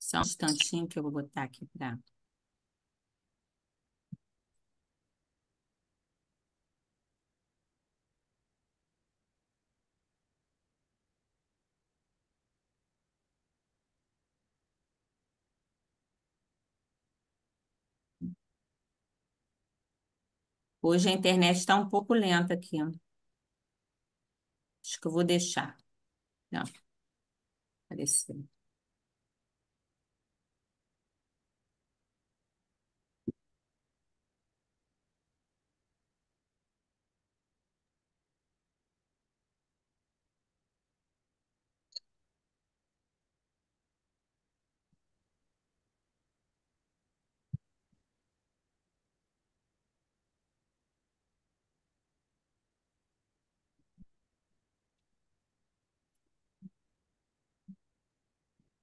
Só um instantinho que eu vou botar aqui para. Hoje a internet está um pouco lenta aqui. Acho que eu vou deixar. Não, apareceu.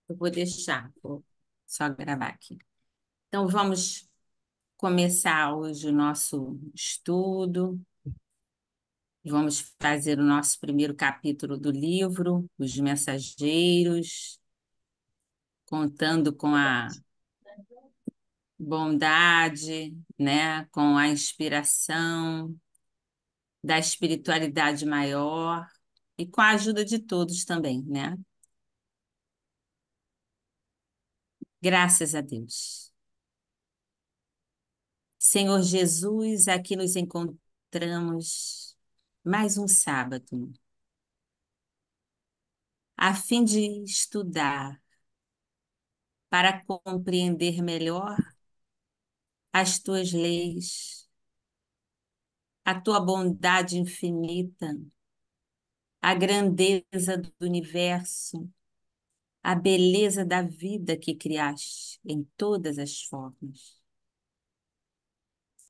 Eu vou deixar. Vou só gravar aqui. Então, vamos começar hoje o nosso estudo. Vamos fazer o nosso primeiro capítulo do livro, Os Mensageiros, contando com a bondade, né, com a inspiração da espiritualidade maior e com a ajuda de todos também, né? Graças a Deus. Senhor Jesus, aqui nos encontramos mais um sábado, a fim de estudar para compreender melhor as tuas leis, a tua bondade infinita, a grandeza do universo, a beleza da vida que criaste em todas as formas.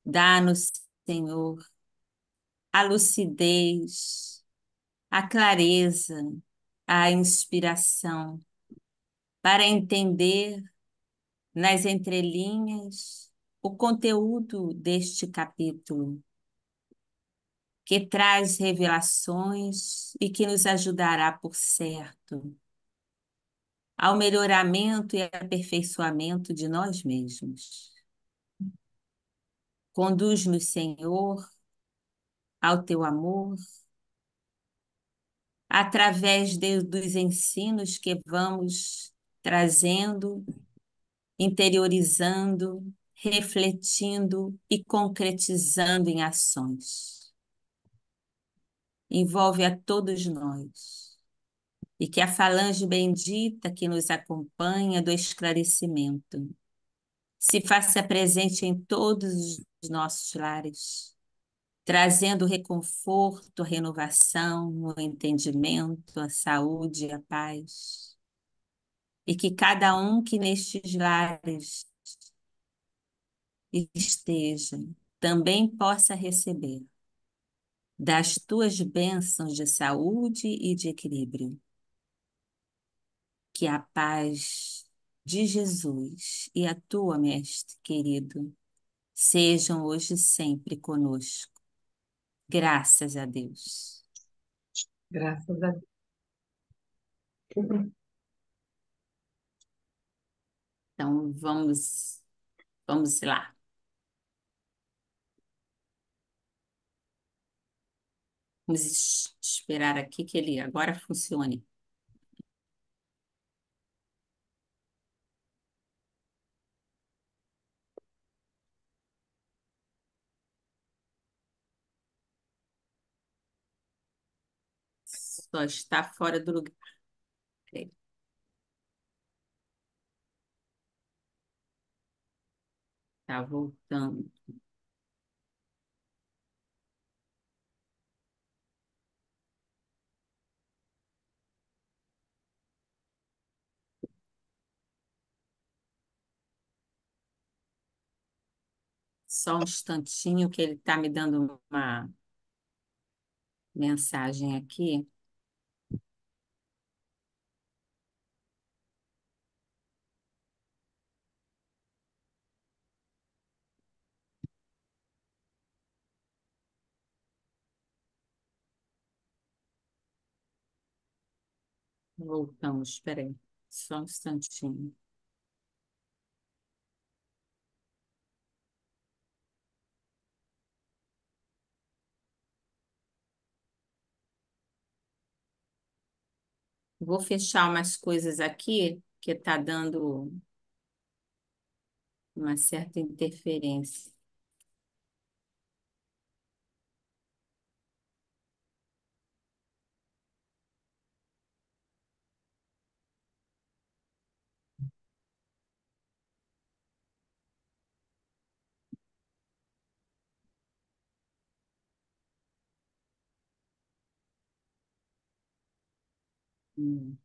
Dá-nos, Senhor, a lucidez, a clareza, a inspiração para entender nas entrelinhas o conteúdo deste capítulo, que traz revelações e que nos ajudará, por certo, ao melhoramento e aperfeiçoamento de nós mesmos. Conduz-nos, Senhor, ao teu amor, através dos ensinos que vamos trazendo, interiorizando, refletindo e concretizando em ações. Envolve a todos nós, e que a falange bendita que nos acompanha do esclarecimento se faça presente em todos os nossos lares, trazendo reconforto, a renovação, o entendimento, a saúde e a paz. E que cada um que nestes lares esteja também possa receber das tuas bênçãos de saúde e de equilíbrio. Que a paz de Jesus e a tua, mestre querido, sejam hoje e sempre conosco. Graças a Deus. Graças a Deus. Então, vamos lá. Vamos esperar aqui que ele agora funcione. Só está fora do lugar. Está voltando. Só um instantinho que ele está me dando uma mensagem aqui. Voltamos, espera aí. Só um instantinho. Vou fechar umas coisas aqui que está dando uma certa interferência. Hum.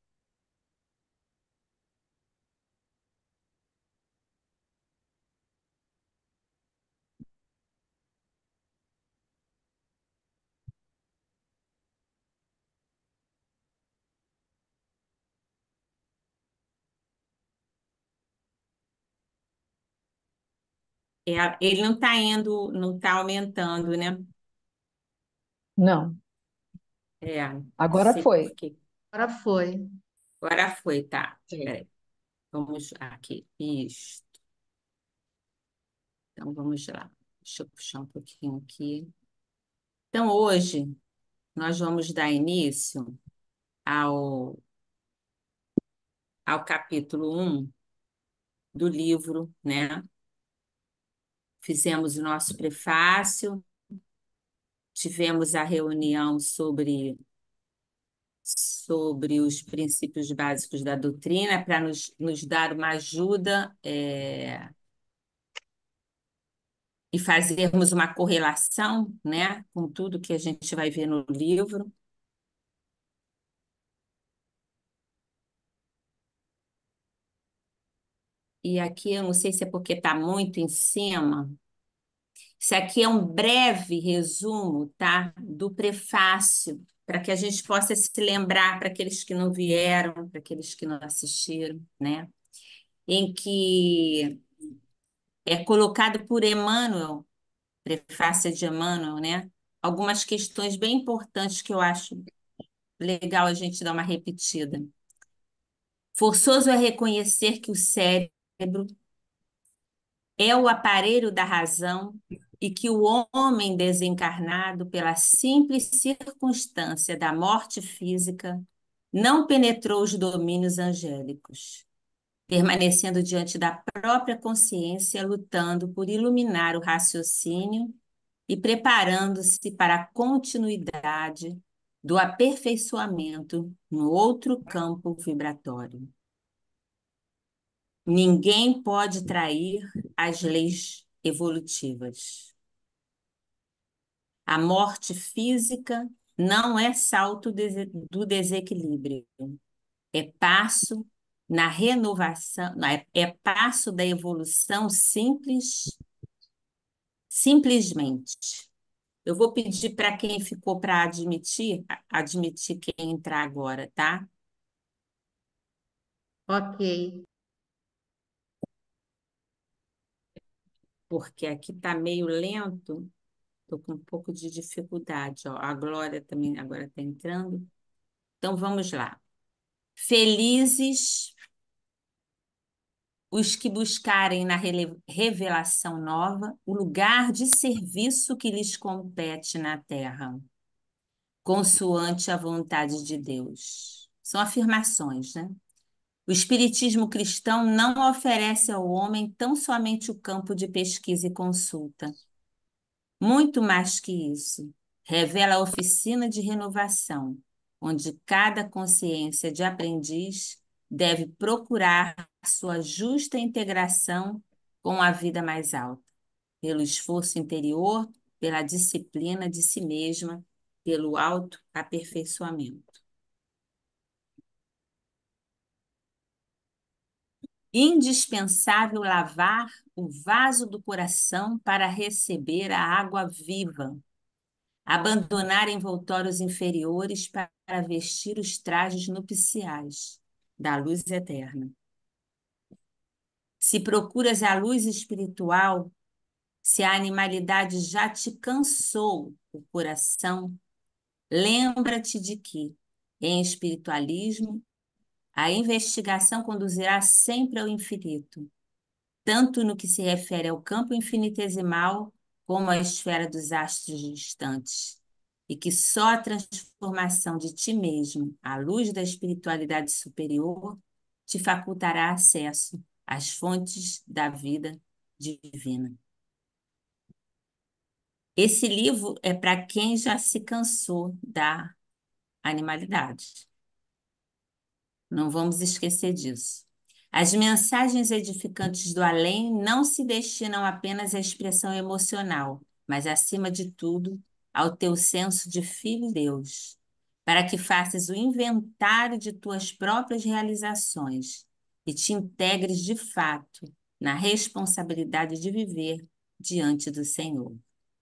Ele não está indo, não está aumentando, né? Não, Não agora sei por foi. quê. Agora foi. Agora foi, tá. Sim. Peraí, vamos aqui. Isso. Então vamos lá. Deixa eu puxar um pouquinho aqui. Então, hoje, nós vamos dar início ao, ao capítulo 1 do livro, né? Fizemos o nosso prefácio, tivemos a reunião sobre os princípios básicos da doutrina, para nos dar uma ajuda, e fazermos uma correlação, né, com tudo que a gente vai ver no livro. E aqui, eu não sei se é porque está muito em cima, isso aqui é um breve resumo, tá, do prefácio, para que a gente possa se lembrar, para aqueles que não vieram, para aqueles que não assistiram, né, em que é colocado por Emmanuel, prefácio de Emmanuel, né, algumas questões bem importantes que eu acho legal a gente dar uma repetida. Forçoso é reconhecer que o cérebro é o aparelho da razão e que o homem desencarnado, pela simples circunstância da morte física, não penetrou os domínios angélicos, permanecendo diante da própria consciência, lutando por iluminar o raciocínio e preparando-se para a continuidade do aperfeiçoamento no outro campo vibratório. Ninguém pode trair as leis evolutivas. A morte física não é salto do desequilíbrio, é passo na renovação, é passo da evolução simplesmente. Eu vou pedir para quem ficou para admitir quem entrar agora, tá? Ok. Porque aqui está meio lento. Estou com um pouco de dificuldade, ó. A Glória também agora está entrando. Então vamos lá. Felizes os que buscarem na revelação nova o lugar de serviço que lhes compete na terra, consoante a vontade de Deus. São afirmações, né? O Espiritismo cristão não oferece ao homem tão somente o campo de pesquisa e consulta. Muito mais que isso, revela a oficina de renovação, onde cada consciência de aprendiz deve procurar sua justa integração com a vida mais alta, pelo esforço interior, pela disciplina de si mesma, pelo autoaperfeiçoamento. Indispensável lavar o vaso do coração para receber a água viva, abandonar envoltórios inferiores para vestir os trajes nupciais da luz eterna. Se procuras a luz espiritual, se a animalidade já te cansou o coração, lembra-te de que, em espiritualismo, a investigação conduzirá sempre ao infinito, tanto no que se refere ao campo infinitesimal como à esfera dos astros distantes. e que só a transformação de ti mesmo, à luz da espiritualidade superior, te facultará acesso às fontes da vida divina. Esse livro é para quem já se cansou da animalidade. Não vamos esquecer disso. As mensagens edificantes do além não se destinam apenas à expressão emocional, mas, acima de tudo, ao teu senso de filho de Deus, para que faças o inventário de tuas próprias realizações e te integres de fato na responsabilidade de viver diante do Senhor,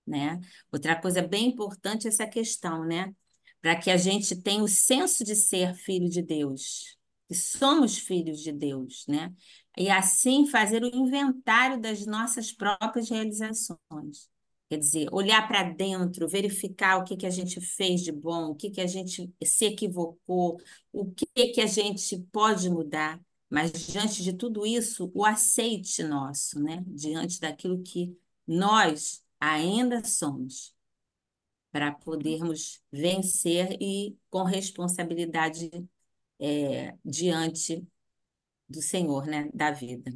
né? Outra coisa bem importante é essa questão, né? Para que a gente tenha o senso de ser filho de Deus, que somos filhos de Deus, né? E assim fazer o inventário das nossas próprias realizações. Quer dizer, olhar para dentro, verificar o que a gente fez de bom, o que a gente se equivocou, o que a gente pode mudar, mas diante de tudo isso, o aceite nosso, né? Diante daquilo que nós ainda somos, para podermos vencer e com responsabilidade diante do Senhor, né, da vida.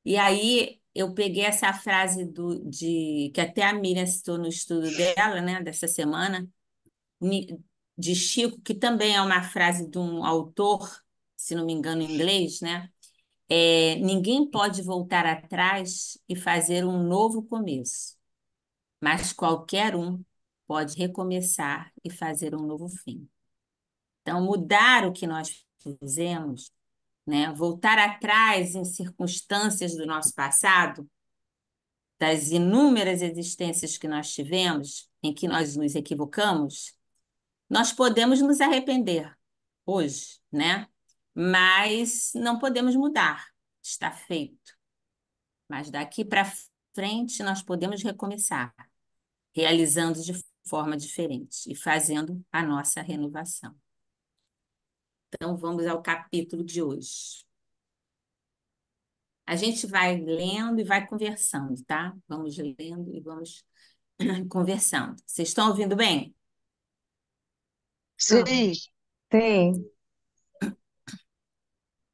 E aí eu peguei essa frase que até a Miriam citou no estudo dela, né, dessa semana, de Chico, que também é uma frase de um autor, se não me engano, em inglês, né? Ninguém pode voltar atrás e fazer um novo começo, mas qualquer um pode recomeçar e fazer um novo fim. Então, mudar o que nós fizemos, né? Voltar atrás em circunstâncias do nosso passado, das inúmeras existências que nós tivemos, em que nós nos equivocamos, nós podemos nos arrepender hoje, né? Mas não podemos mudar, está feito. Mas daqui para frente nós podemos recomeçar, realizando de forma diferente e fazendo a nossa renovação. Então, vamos ao capítulo de hoje. A gente vai lendo e vai conversando, tá? Vamos lendo e vamos conversando. Vocês estão ouvindo bem? Sim, Sim, sim,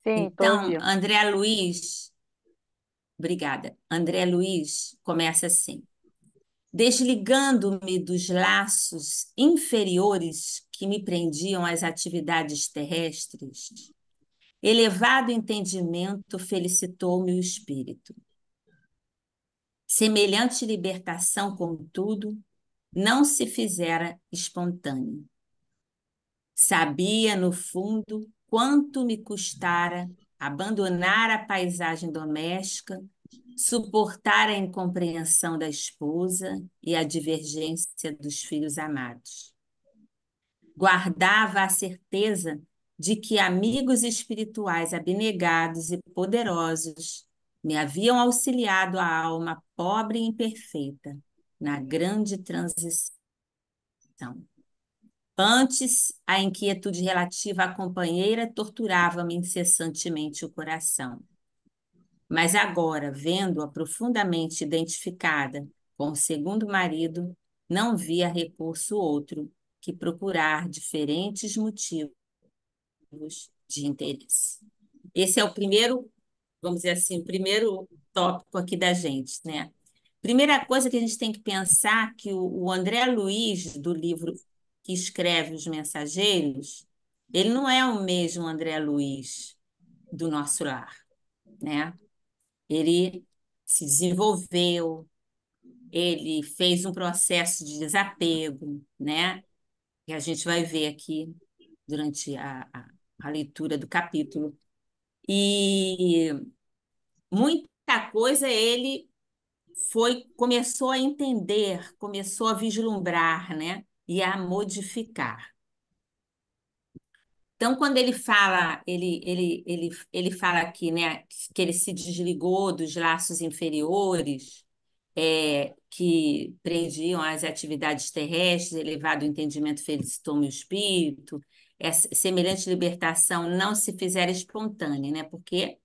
tô Então, ouvindo. André Luiz, obrigada. André Luiz começa assim: desligando-me dos laços inferiores que me prendiam às atividades terrestres, elevado entendimento felicitou-me o espírito. Semelhante libertação, contudo, não se fizera espontânea. Sabia, no fundo, quanto me custara abandonar a paisagem doméstica, suportar a incompreensão da esposa e a divergência dos filhos amados. Guardava a certeza de que amigos espirituais abnegados e poderosos me haviam auxiliado a alma pobre e imperfeita na grande transição. Antes, a inquietude relativa à companheira torturava-me incessantemente o coração. Mas agora, vendo-a profundamente identificada com o segundo marido, não via recurso outro que procurar diferentes motivos de interesse. Esse é o primeiro, vamos dizer assim, o primeiro tópico aqui da gente, né? Primeira coisa que a gente tem que pensar que o André Luiz, do livro que escreve Os Mensageiros, ele não é o mesmo André Luiz do nosso lar, né? Ele se desenvolveu, ele fez um processo de desapego, né? Que a gente vai ver aqui durante a leitura do capítulo. E muita coisa ele começou a entender, começou a vislumbrar, né? E a modificar. Então, quando ele fala, ele fala aqui, né, que ele se desligou dos laços inferiores, que prendiam as atividades terrestres, elevado o entendimento felicitou-me o espírito, essa semelhante libertação não se fizera espontânea, né? Porque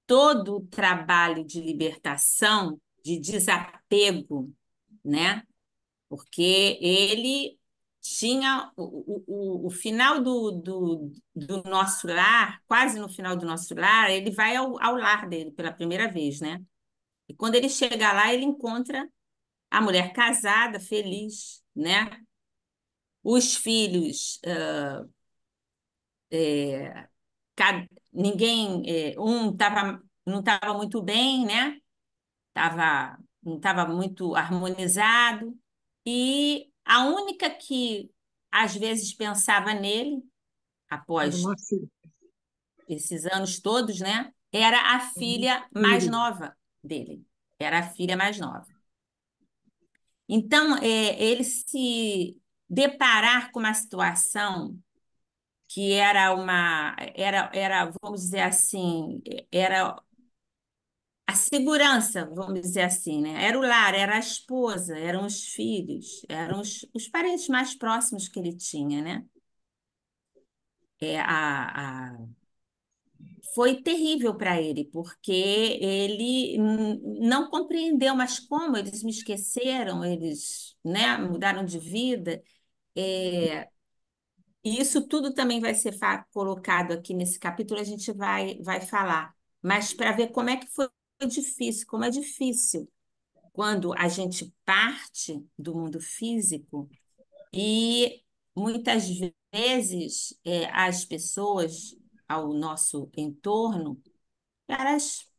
todo o trabalho de libertação, de desapego, né? porque ele tinha o final do nosso lar, quase no final do nosso lar, ele vai ao lar dele pela primeira vez, né? E quando ele chega lá, ele encontra a mulher casada, feliz, né? Os filhos, ninguém, não estava muito bem, né? Não estava muito harmonizado. E a única que às vezes pensava nele, Era após uma filha, esses anos todos, né? Era a era um filha mais filho. nova dele. Era a filha mais nova. Então, ele se deparar com uma situação que vamos dizer assim, era a segurança, vamos dizer assim, né? Era o lar, era a esposa, eram os filhos, eram os parentes mais próximos que ele tinha, né? Foi terrível para ele, porque ele não compreendeu, mas como eles me esqueceram, eles, né, mudaram de vida. É, e isso tudo também vai ser colocado aqui nesse capítulo, a gente vai falar. Mas para ver como é que foi difícil, como é difícil quando a gente parte do mundo físico e muitas vezes as pessoas ao nosso entorno, elas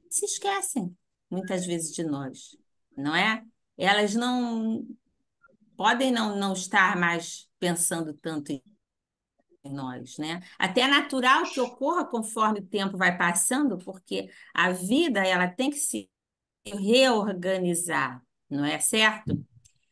se esquecem muitas vezes de nós, não é? Elas não podem não estar mais pensando tanto em nós, né? Até é natural que ocorra conforme o tempo vai passando, porque a vida ela tem que se reorganizar, não é certo?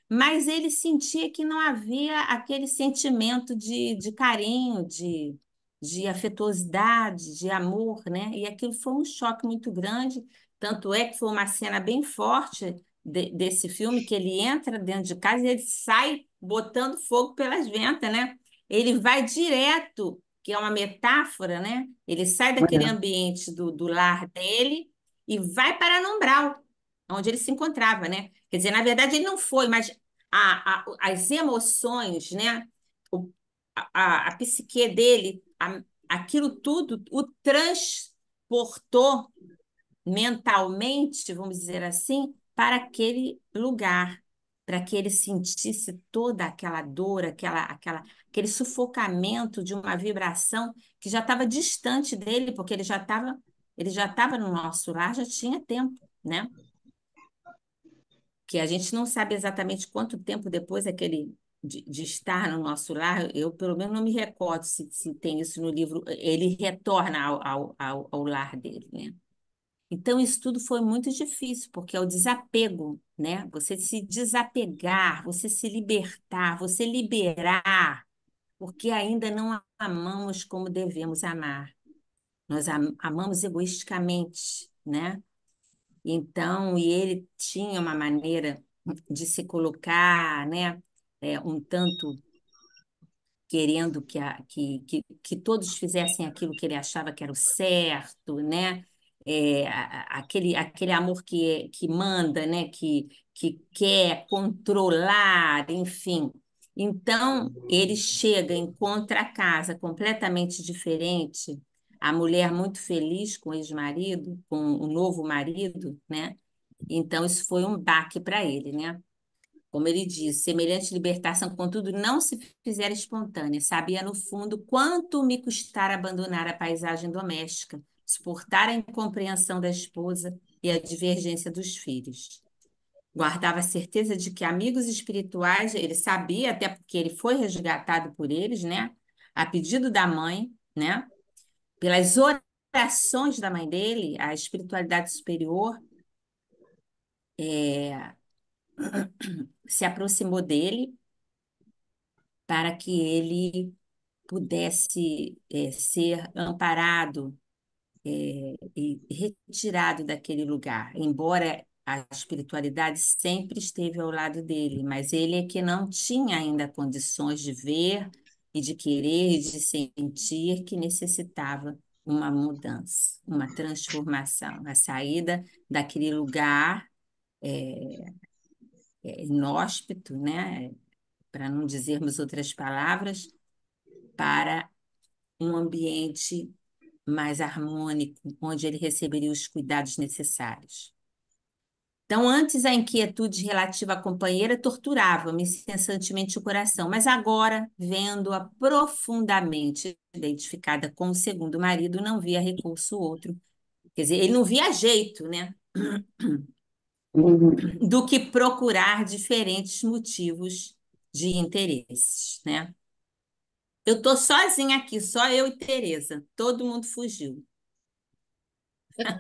Mas ele sentia que não havia aquele sentimento de carinho, de afetuosidade, de amor, né? E aquilo foi um choque muito grande. Tanto é que foi uma cena bem forte desse filme, que ele entra dentro de casa e ele sai botando fogo pelas ventas, né? Ele vai direto, que é uma metáfora, né? Ele sai daquele É, ambiente do lar dele e vai para a umbral, onde ele se encontrava, né? Quer dizer, na verdade, ele não foi, mas as emoções, né? O, a psique dele, aquilo tudo o transportou mentalmente, vamos dizer assim, para aquele lugar, para que ele sentisse toda aquela dor, aquele sufocamento de uma vibração que já estava distante dele, porque ele já estava no nosso lar, já tinha tempo, né? Que a gente não sabe exatamente quanto tempo depois de estar no nosso lar, eu pelo menos não me recordo se tem isso no livro, ele retorna ao lar dele, né? Então, isso tudo foi muito difícil, porque é o desapego, né? Você se desapegar, você se libertar, você liberar, porque ainda não amamos como devemos amar. Nós amamos egoisticamente, né? Então, e ele tinha uma maneira de se colocar, né, um tanto querendo que todos fizessem aquilo que ele achava que era o certo, né? Aquele amor que manda, né? Que quer controlar, enfim. Então, ele chega, encontra a casa completamente diferente, a mulher muito feliz com o ex-marido, com o novo marido, né? Então, isso foi um baque para ele, né? Como ele diz, semelhante libertação, contudo, não se fizer espontânea. Sabia, no fundo, quanto me custara abandonar a paisagem doméstica, suportar a incompreensão da esposa e a divergência dos filhos. Guardava a certeza de que amigos espirituais, ele sabia, até porque ele foi resgatado por eles, né? A pedido da mãe, né? Pelas orações da mãe dele, a espiritualidade superior se aproximou dele para que ele pudesse ser amparado e retirado daquele lugar, embora a espiritualidade sempre esteve ao lado dele, mas ele é que não tinha ainda condições de ver e de querer e de sentir que necessitava uma mudança, uma transformação, a saída daquele lugar inóspito, né? Para não dizermos outras palavras, para um ambiente mais harmônico, onde ele receberia os cuidados necessários. Então, antes a inquietude relativa à companheira torturava-me incessantemente o coração, mas agora, vendo-a profundamente identificada com o segundo marido, não via recurso outro. Quer dizer, ele não via jeito, né, Uhum. do que procurar diferentes motivos de interesses, né? Eu tô sozinha aqui, só eu e Tereza. Todo mundo fugiu.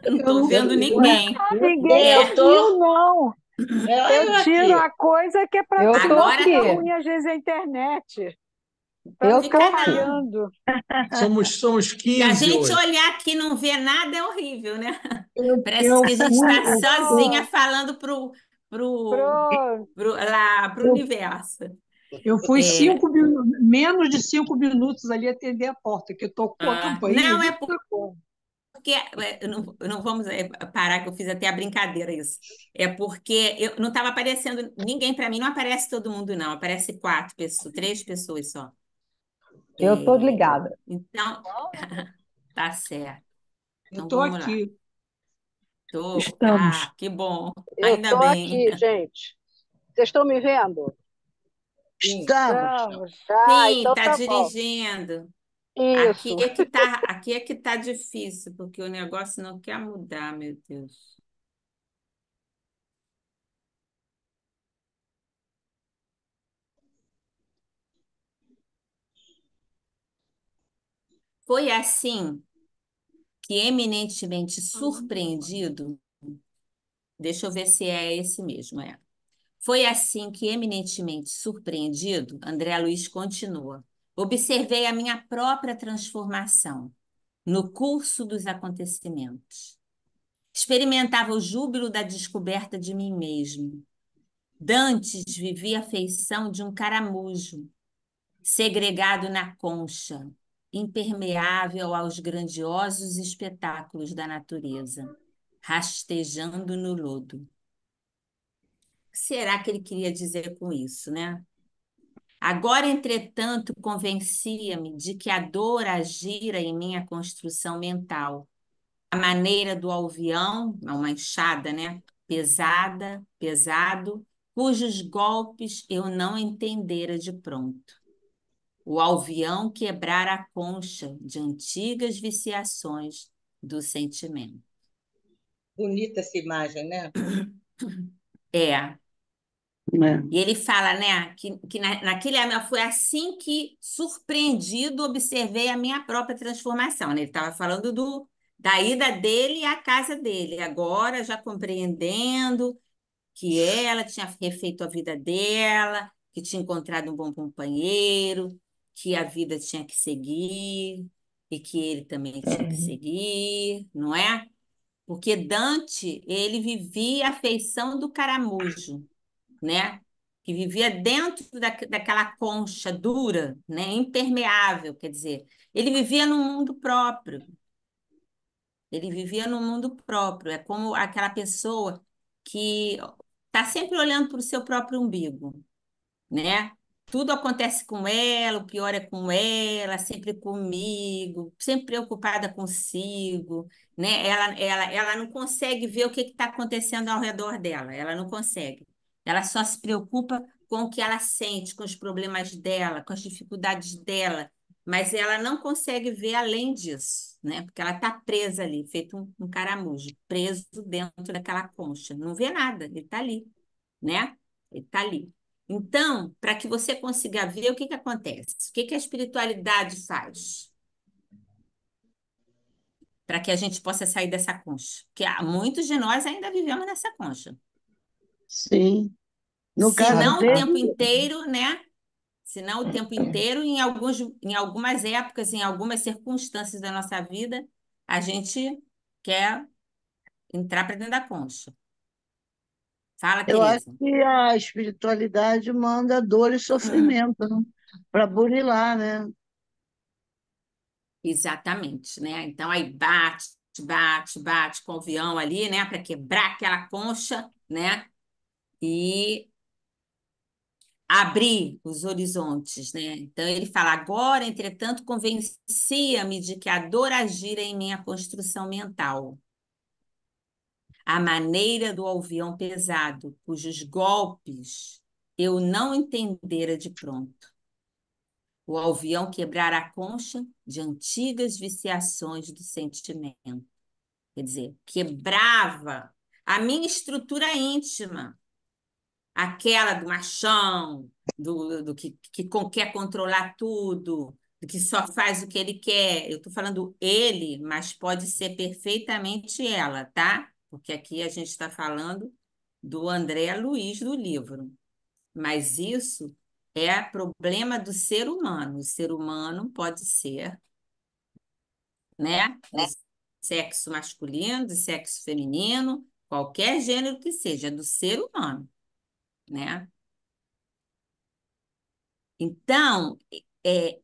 Não Eu tô não vendo vi, ué. ninguém. Ninguém Eu É, fugiu, tô, não. Eu eu tiro aqui. a coisa que é para Eu tô agora ficar aqui. ruim às vezes a internet, para não Eu tô fica ficar aqui. não. falhando. Somos Se a 15 gente hoje. olhar aqui e não ver nada, é horrível, né? Parece Eu que a gente fui, está sozinha Pronto, falando pro, pronto. pro eu, universo. eu fui É, menos de 5 minutos ali atender a porta, que tocou a campainha. não, é Viu? Tocou. porque não vamos parar, que eu fiz até a brincadeira isso. É porque eu não estava aparecendo ninguém para mim, não aparece todo mundo, não. Aparece quatro pessoas, três pessoas só. Eu tô É, ligada. então, tá certo. Eu Então estou vamos lá. aqui. Estamos. Que bom. Eu Ainda tô bem. aqui, gente. Vocês estão me vendo? Sim. Estamos. Estamos. Ah, Sim, então tá tá bom. dirigindo. Isso. Aqui é que tá difícil, porque o negócio não quer mudar, meu Deus. Foi assim que, eminentemente surpreendido, deixa eu ver se é esse mesmo, é. Foi assim que, eminentemente surpreendido, André Luiz continua. Observei a minha própria transformação no curso dos acontecimentos. Experimentava o júbilo da descoberta de mim mesmo. Dantes vivia a feição de um caramujo, segregado na concha, impermeável aos grandiosos espetáculos da natureza, rastejando no lodo. O que será que ele queria dizer com isso, né? Agora, entretanto, convencia-me de que a dor agira em minha construção mental, a maneira do alvião, uma enxada, né? Pesado, cujos golpes eu não entendera de pronto. O alvião quebrara a concha de antigas viciações do sentimento. Bonita essa imagem, né? É, Né? e ele fala, né, que naquele ano foi assim que, surpreendido, observei a minha própria transformação, né? Ele estava falando da ida dele à casa dele, agora já compreendendo que ela tinha refeito a vida dela, que tinha encontrado um bom companheiro, que a vida tinha que seguir e que ele também tinha que É. seguir, não é? Porque Dante, ele vivia a feição do caramujo, né? Que vivia dentro daquela concha dura, né? Impermeável, quer dizer, ele vivia num mundo próprio. Ele vivia num mundo próprio. É como aquela pessoa que está sempre olhando para o seu próprio umbigo, né? Tudo acontece com ela, o pior é com ela, sempre comigo, sempre preocupada consigo, né? Ela não consegue ver o que está acontecendo ao redor dela, ela não consegue. Ela só se preocupa com o que ela sente, com os problemas dela, com as dificuldades dela, mas ela não consegue ver além disso, né? Porque ela está presa ali, feito um caramujo, preso dentro daquela concha. Não vê nada, ele está ali, né? Ele está ali. Então, para que você consiga ver, o que que acontece? O que que a espiritualidade faz? Para que a gente possa sair dessa concha. Porque muitos de nós ainda vivemos nessa concha. Sim. No Se caso não o dele, tempo inteiro, né? Se não o tempo inteiro, em algumas épocas, em algumas circunstâncias da nossa vida, a gente quer entrar para dentro da concha. Fala, eu acho Tereza. que a espiritualidade manda dor e sofrimento, né? Para burilar, né? Exatamente, né? Então aí bate com o avião ali, né? Para quebrar aquela concha, né? E abrir os horizontes, né? Então ele fala: agora, entretanto, convencia-me de que a dor agira em minha construção mental. A maneira do alvião pesado, cujos golpes eu não entendera de pronto. O alvião quebrara a concha de antigas viciações do sentimento. Quer dizer, quebrava a minha estrutura íntima, aquela do machão, do que quer controlar tudo, do que só faz o que ele quer. Eu estou falando ele, mas pode ser perfeitamente ela, tá? Porque aqui a gente está falando do André Luiz do livro. Mas isso é problema do ser humano. O ser humano pode ser, né, do sexo masculino, do sexo feminino, qualquer gênero que seja, do ser humano, né? Então, é,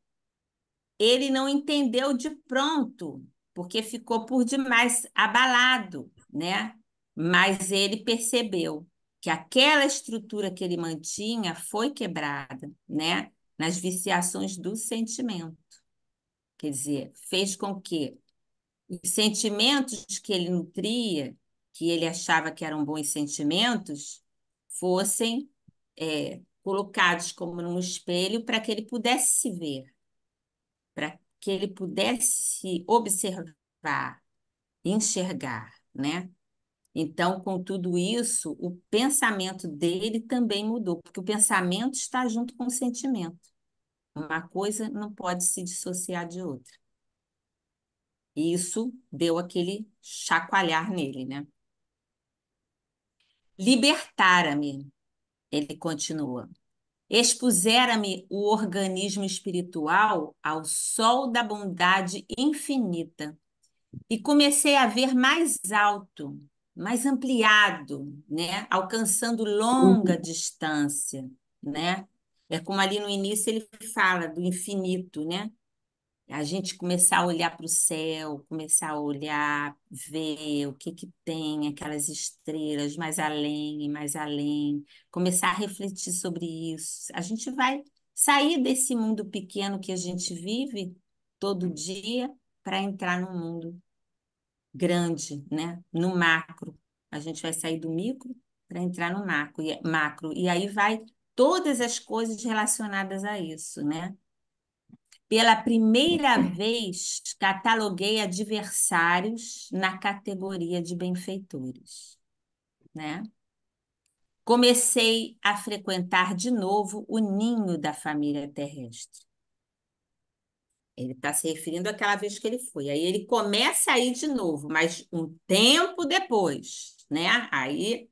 ele não entendeu de pronto, porque ficou por demais abalado, né? Mas ele percebeu que aquela estrutura que ele mantinha foi quebrada, né? Nas viciações do sentimento. Quer dizer, fez com que os sentimentos que ele nutria, que ele achava que eram bons sentimentos, fossem colocados como num espelho para que ele pudesse se ver, para que ele pudesse se observar, enxergar, né? Então, com tudo isso, o pensamento dele também mudou, porque o pensamento está junto com o sentimento. Uma coisa não pode se dissociar de outra. E isso deu aquele chacoalhar nele, né? Libertara-me, ele continua. Expusera-me o organismo espiritual ao sol da bondade infinita e comecei a ver mais alto, mais ampliado, né? Alcançando longa distância, né? É como ali no início ele fala do infinito, né? A gente começar a olhar para o céu, começar a olhar, ver o que que tem, aquelas estrelas mais além e mais além, começar a refletir sobre isso. A gente vai sair desse mundo pequeno que a gente vive todo dia para entrar num mundo grande, né? No macro. A gente vai sair do micro para entrar no macro. E aí vai todas as coisas relacionadas a isso, né? Pela primeira vez, cataloguei adversários na categoria de benfeitores, né? Comecei a frequentar de novo o ninho da família terrestre. Ele está se referindo àquela vez que ele foi. Aí ele começa a ir de novo, mas um tempo depois, né? Aí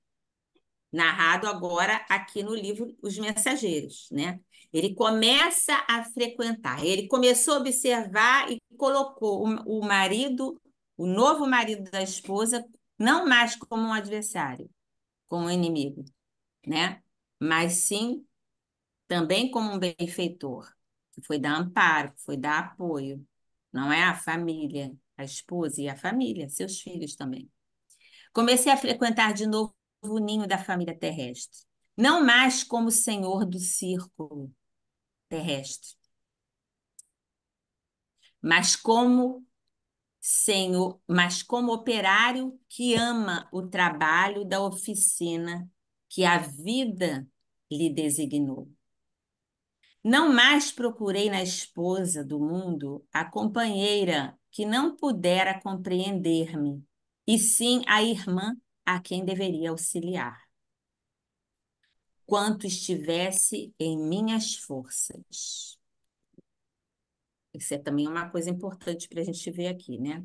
narrado agora aqui no livro Os Mensageiros, né? Ele começa a frequentar, ele começou a observar e colocou o marido, o novo marido da esposa, não mais como um adversário, como um inimigo, né? Mas sim também como um benfeitor, que foi dar amparo, que foi dar apoio, não é a família, a esposa e a família, seus filhos também. Comecei a frequentar de novo o ninho da família terrestre. Não mais como senhor do círculo terrestre, mas como senhor, mas como operário que ama o trabalho da oficina que a vida lhe designou. Não mais procurei na esposa do mundo a companheira que não pudera compreender-me, e sim a irmã a quem deveria auxiliar quanto estivesse em minhas forças. Isso é também uma coisa importante para a gente ver aqui, né?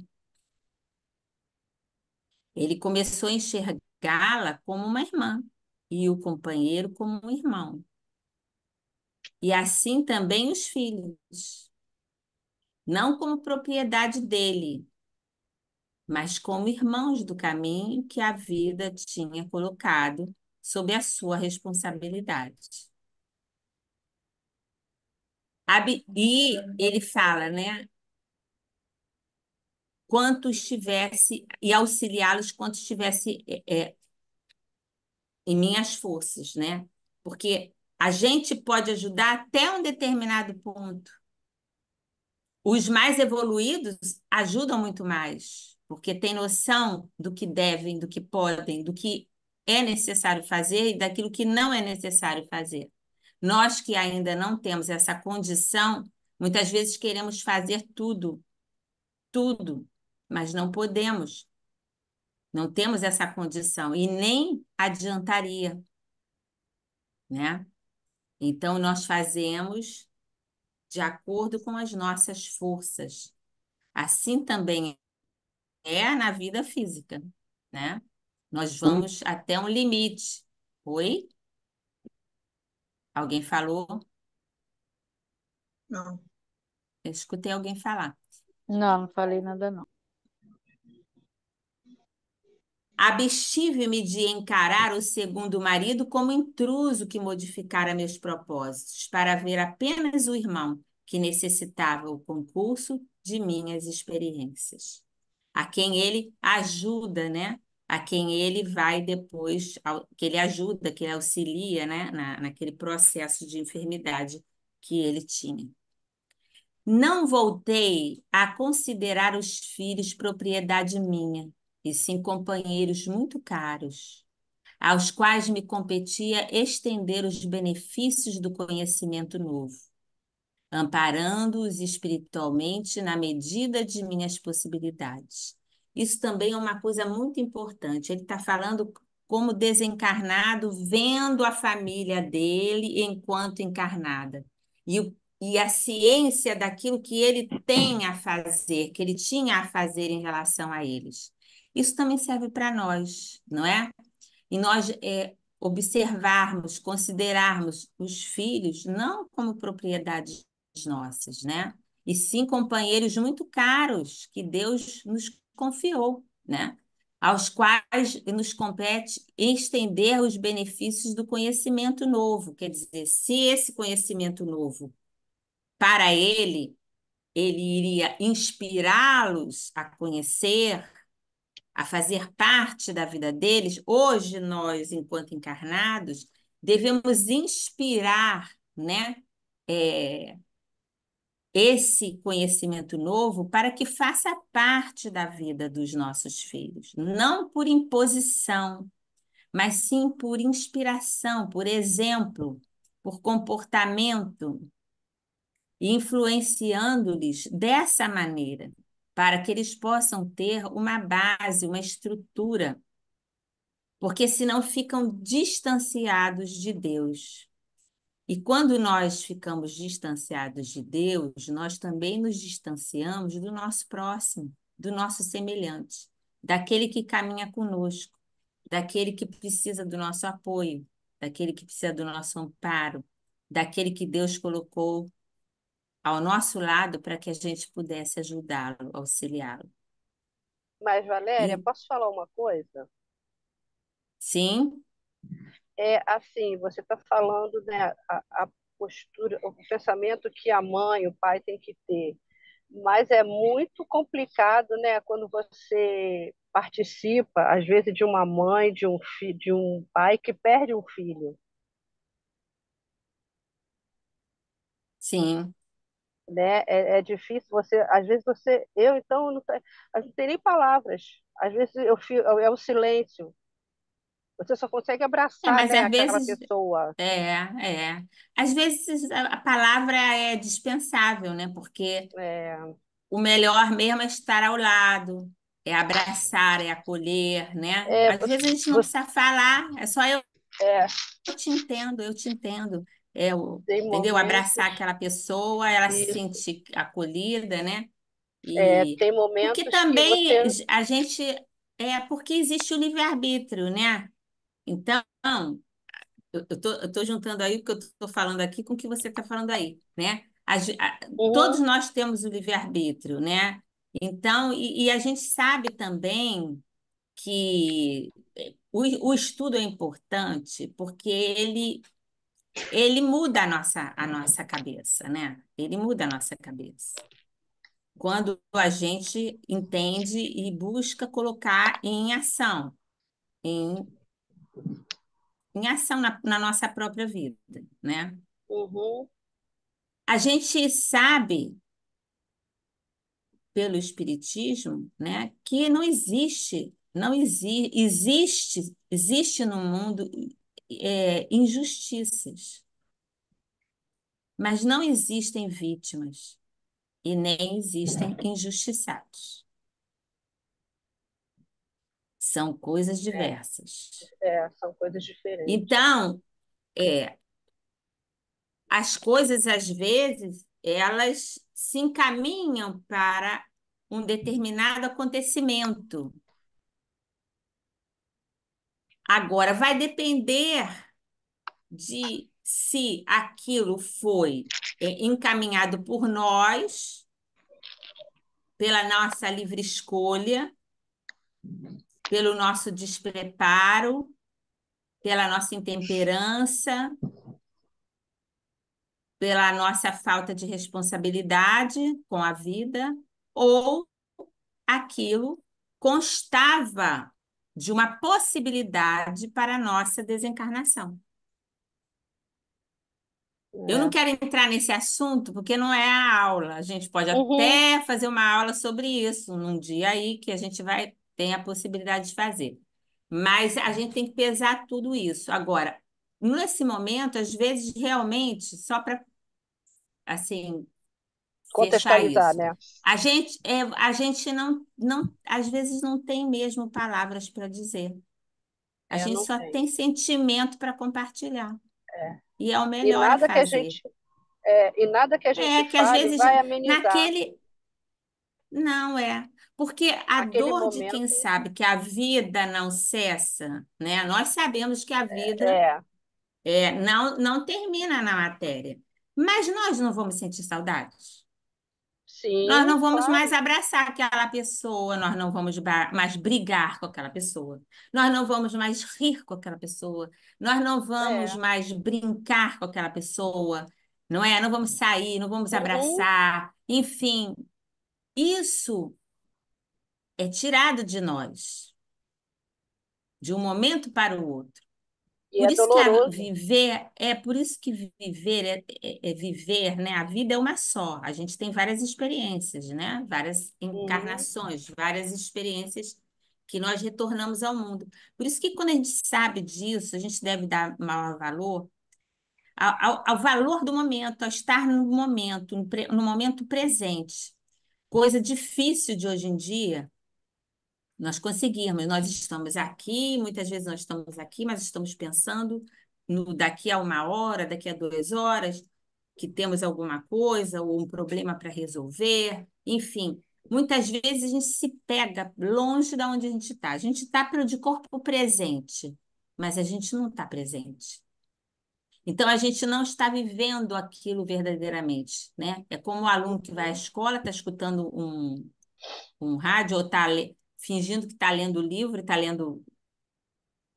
Ele começou a enxergá-la como uma irmã e o companheiro como um irmão. E assim também os filhos, não como propriedade dele, mas como irmãos do caminho que a vida tinha colocado sob a sua responsabilidade. E ele fala, né? Quanto estivesse, e auxiliá-los quanto estivesse em minhas forças, né? Porque A gente pode ajudar até um determinado ponto. Os mais evoluídos ajudam muito mais, porque têm noção do que devem, do que podem, do que é necessário fazer e daquilo que não é necessário fazer. Nós que ainda não temos essa condição, muitas vezes queremos fazer tudo, tudo, mas não podemos, não temos essa condição e nem adiantaria, né? Então, nós fazemos de acordo com as nossas forças. Assim também é na vida física, né? Nós vamos até um limite. Oi? Alguém falou? Não. Eu escutei alguém falar. Não, não falei nada, não. Abstive-me de encarar o segundo marido como intruso que modificara meus propósitos, para ver apenas o irmão que necessitava o concurso de minhas experiências. A quem ele ajuda, né? A quem ele vai depois, que ele ajuda, que ele auxilia, né? Naquele processo de enfermidade que ele tinha. Não voltei a considerar os filhos propriedade minha, e sim companheiros muito caros, aos quais me competia estender os benefícios do conhecimento novo, amparando-os espiritualmente na medida de minhas possibilidades. Isso também é uma coisa muito importante. Ele está falando como desencarnado, vendo a família dele enquanto encarnada. E a ciência daquilo que ele tem a fazer, que ele tinha a fazer em relação a eles. Isso também serve para nós, não é? E nós observarmos, considerarmos os filhos não como propriedades nossas, né? E sim companheiros muito caros que Deus nos confiou, né? Aos quais nos compete estender os benefícios do conhecimento novo. Quer dizer, se esse conhecimento novo, para ele iria inspirá-los a conhecer, a fazer parte da vida deles, hoje nós, enquanto encarnados, devemos inspirar, né, é, esse conhecimento novo para que faça parte da vida dos nossos filhos, não por imposição, mas sim por inspiração, por exemplo, por comportamento, influenciando-lhes dessa maneira, para que eles possam ter uma base, uma estrutura, porque senão ficam distanciados de Deus. E quando nós ficamos distanciados de Deus, nós também nos distanciamos do nosso próximo, do nosso semelhante, daquele que caminha conosco, daquele que precisa do nosso apoio, daquele que precisa do nosso amparo, daquele que Deus colocou ao nosso lado para que a gente pudesse ajudá-lo, auxiliá-lo. Mas, Valéria, E posso falar uma coisa? sim, É assim, você está falando, né, a postura, o pensamento que a mãe, o pai tem que ter. Mas é muito complicado, né, quando você participa, às vezes, de uma mãe, de um filho, de um pai que perde um filho, sim. né? É difícil você, às vezes eu então não, a gente não tem nem palavras. Às vezes é o silêncio. Você só consegue abraçar, Mas né, às aquela vezes pessoa. é. Às vezes a palavra é dispensável, né? Porque É, o melhor mesmo é estar ao lado, é abraçar, é acolher, né? é, Às vezes a gente não você, precisa falar, é só é, eu te entendo, eu te entendo. É tem entendeu? Abraçar momentos, aquela pessoa, ela se isso, sentir acolhida, né? E tem porque momentos que também você, a gente porque existe o livre-arbítrio, né? Então, eu tô juntando aí o que eu estou falando aqui com o que você está falando aí, né? Todos uhum, nós temos o livre-arbítrio, né? Então, e a gente sabe também que o estudo é importante porque ele muda a nossa cabeça, né? Ele muda a nossa cabeça. Quando a gente entende e busca colocar em ação, em em ação na nossa própria vida, né? Uhum. A gente sabe, pelo Espiritismo, né, que existe no mundo injustiças, mas não existem vítimas e nem existem injustiçados. São coisas diversas. São coisas diferentes. Então, é, as coisas, às vezes, elas se encaminham para um determinado acontecimento. Agora, vai depender de se aquilo foi encaminhado por nós, pela nossa livre escolha, pelo nosso despreparo, pela nossa intemperança, pela nossa falta de responsabilidade com a vida, ou aquilo constava de uma possibilidade para a nossa desencarnação. Eu não É. quero entrar nesse assunto porque não é a aula. A gente pode Uhum. até fazer uma aula sobre isso num dia aí que a gente vai ter a possibilidade de fazer. Mas a gente tem que pesar tudo isso. Agora, nesse momento, às vezes, realmente, só para assim, fechar Contextualizar, isso. né? A gente não, às vezes não tem mesmo palavras para dizer. A gente Não só tem. tem sentimento para compartilhar. É. E é o E melhor a nada que a fazer. gente, e nada que a gente É que às fale vezes vai amenizar naquele. Não é. Porque a aquele dor de quem momento. sabe que a vida não cessa, né? Nós sabemos que a vida É, não termina na matéria. Mas nós não vamos sentir saudades. Nós sim, não vamos mais claro. abraçar aquela pessoa, nós não vamos mais brigar com aquela pessoa, nós não vamos mais rir com aquela pessoa, nós não vamos É. mais brincar com aquela pessoa, não é? Não vamos sair, não vamos Uhum. abraçar, enfim, isso é tirado de nós, de um momento para o outro. E Por é isso que doloroso. viver, por isso que viver é viver, né? A vida é uma só. A gente tem várias experiências, né? Várias Uhum. encarnações, várias experiências que nós retornamos ao mundo. Por isso que quando a gente sabe disso, a gente deve dar maior valor ao valor do momento, ao estar no momento, no momento presente. Coisa difícil de hoje em dia nós conseguirmos, nós estamos aqui, muitas vezes nós estamos aqui, mas estamos pensando no daqui a 1 hora, daqui a 2 horas, que temos alguma coisa ou um problema para resolver, enfim. Muitas vezes a gente se pega longe da onde a gente está. A gente está de corpo presente, mas a gente não está presente. Então, a gente não está vivendo aquilo verdadeiramente, né? É como o aluno que vai à escola, está escutando um rádio ou está fingindo que está lendo o livro, está lendo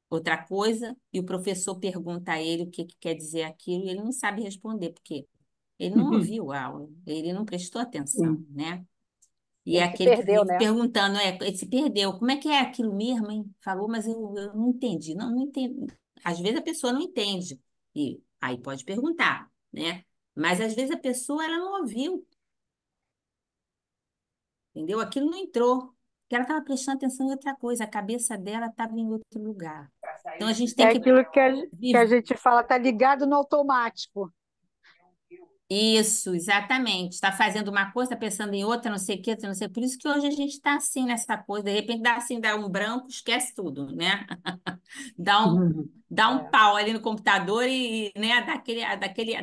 outra coisa, e o professor pergunta a ele o que quer dizer aquilo, e ele não sabe responder, porque ele não ouviu a aula, ele não prestou atenção, Sim. né? E é Ele se aquele que perdeu, vive né? perguntando, ele se perdeu, como é que é aquilo mesmo, hein? Falou, mas eu não entendi. Não, não entendi. Às vezes a pessoa não entende, e aí pode perguntar, né? Mas às vezes a pessoa ela não ouviu, entendeu? Aquilo não entrou, porque ela estava prestando atenção em outra coisa, a cabeça dela estava em outro lugar. Então a gente É tem que aquilo que a viver. gente fala, tá ligado no automático. Isso, exatamente. Está fazendo uma coisa, está pensando em outra, não sei o quê, não sei. Por isso que hoje a gente está assim nessa coisa. De repente dá assim, dá um branco, esquece tudo, né? Dá um, Uhum. dá um É. pau ali no computador né,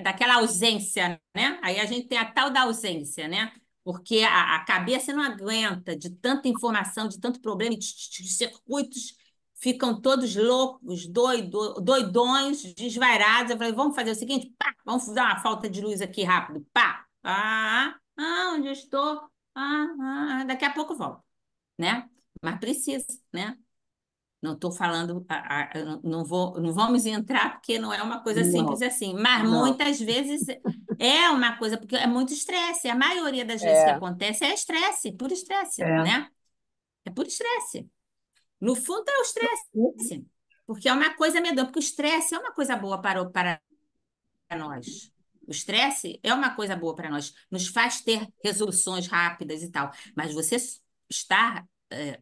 daquela ausência, né? Aí a gente tem a tal da ausência, né? Porque a cabeça não aguenta de tanta informação, de tanto problema, os circuitos ficam todos loucos, doidões, desvairados. Eu falei, vamos fazer o seguinte, pá, vamos dar uma falta de luz aqui rápido, pá. Onde eu estou? Daqui a pouco eu volto, né? Mas precisa, né? Não estou falando, não vamos entrar porque não é uma coisa simples Não, assim, mas não. muitas vezes é uma coisa, porque é muito estresse. A maioria das vezes que É. acontece é estresse, puro estresse, É. né? É puro estresse. No fundo é o estresse. Porque é uma coisa medonha, porque o estresse é uma coisa boa para nós. O estresse é uma coisa boa para nós, nos faz ter resoluções rápidas e tal. Mas você está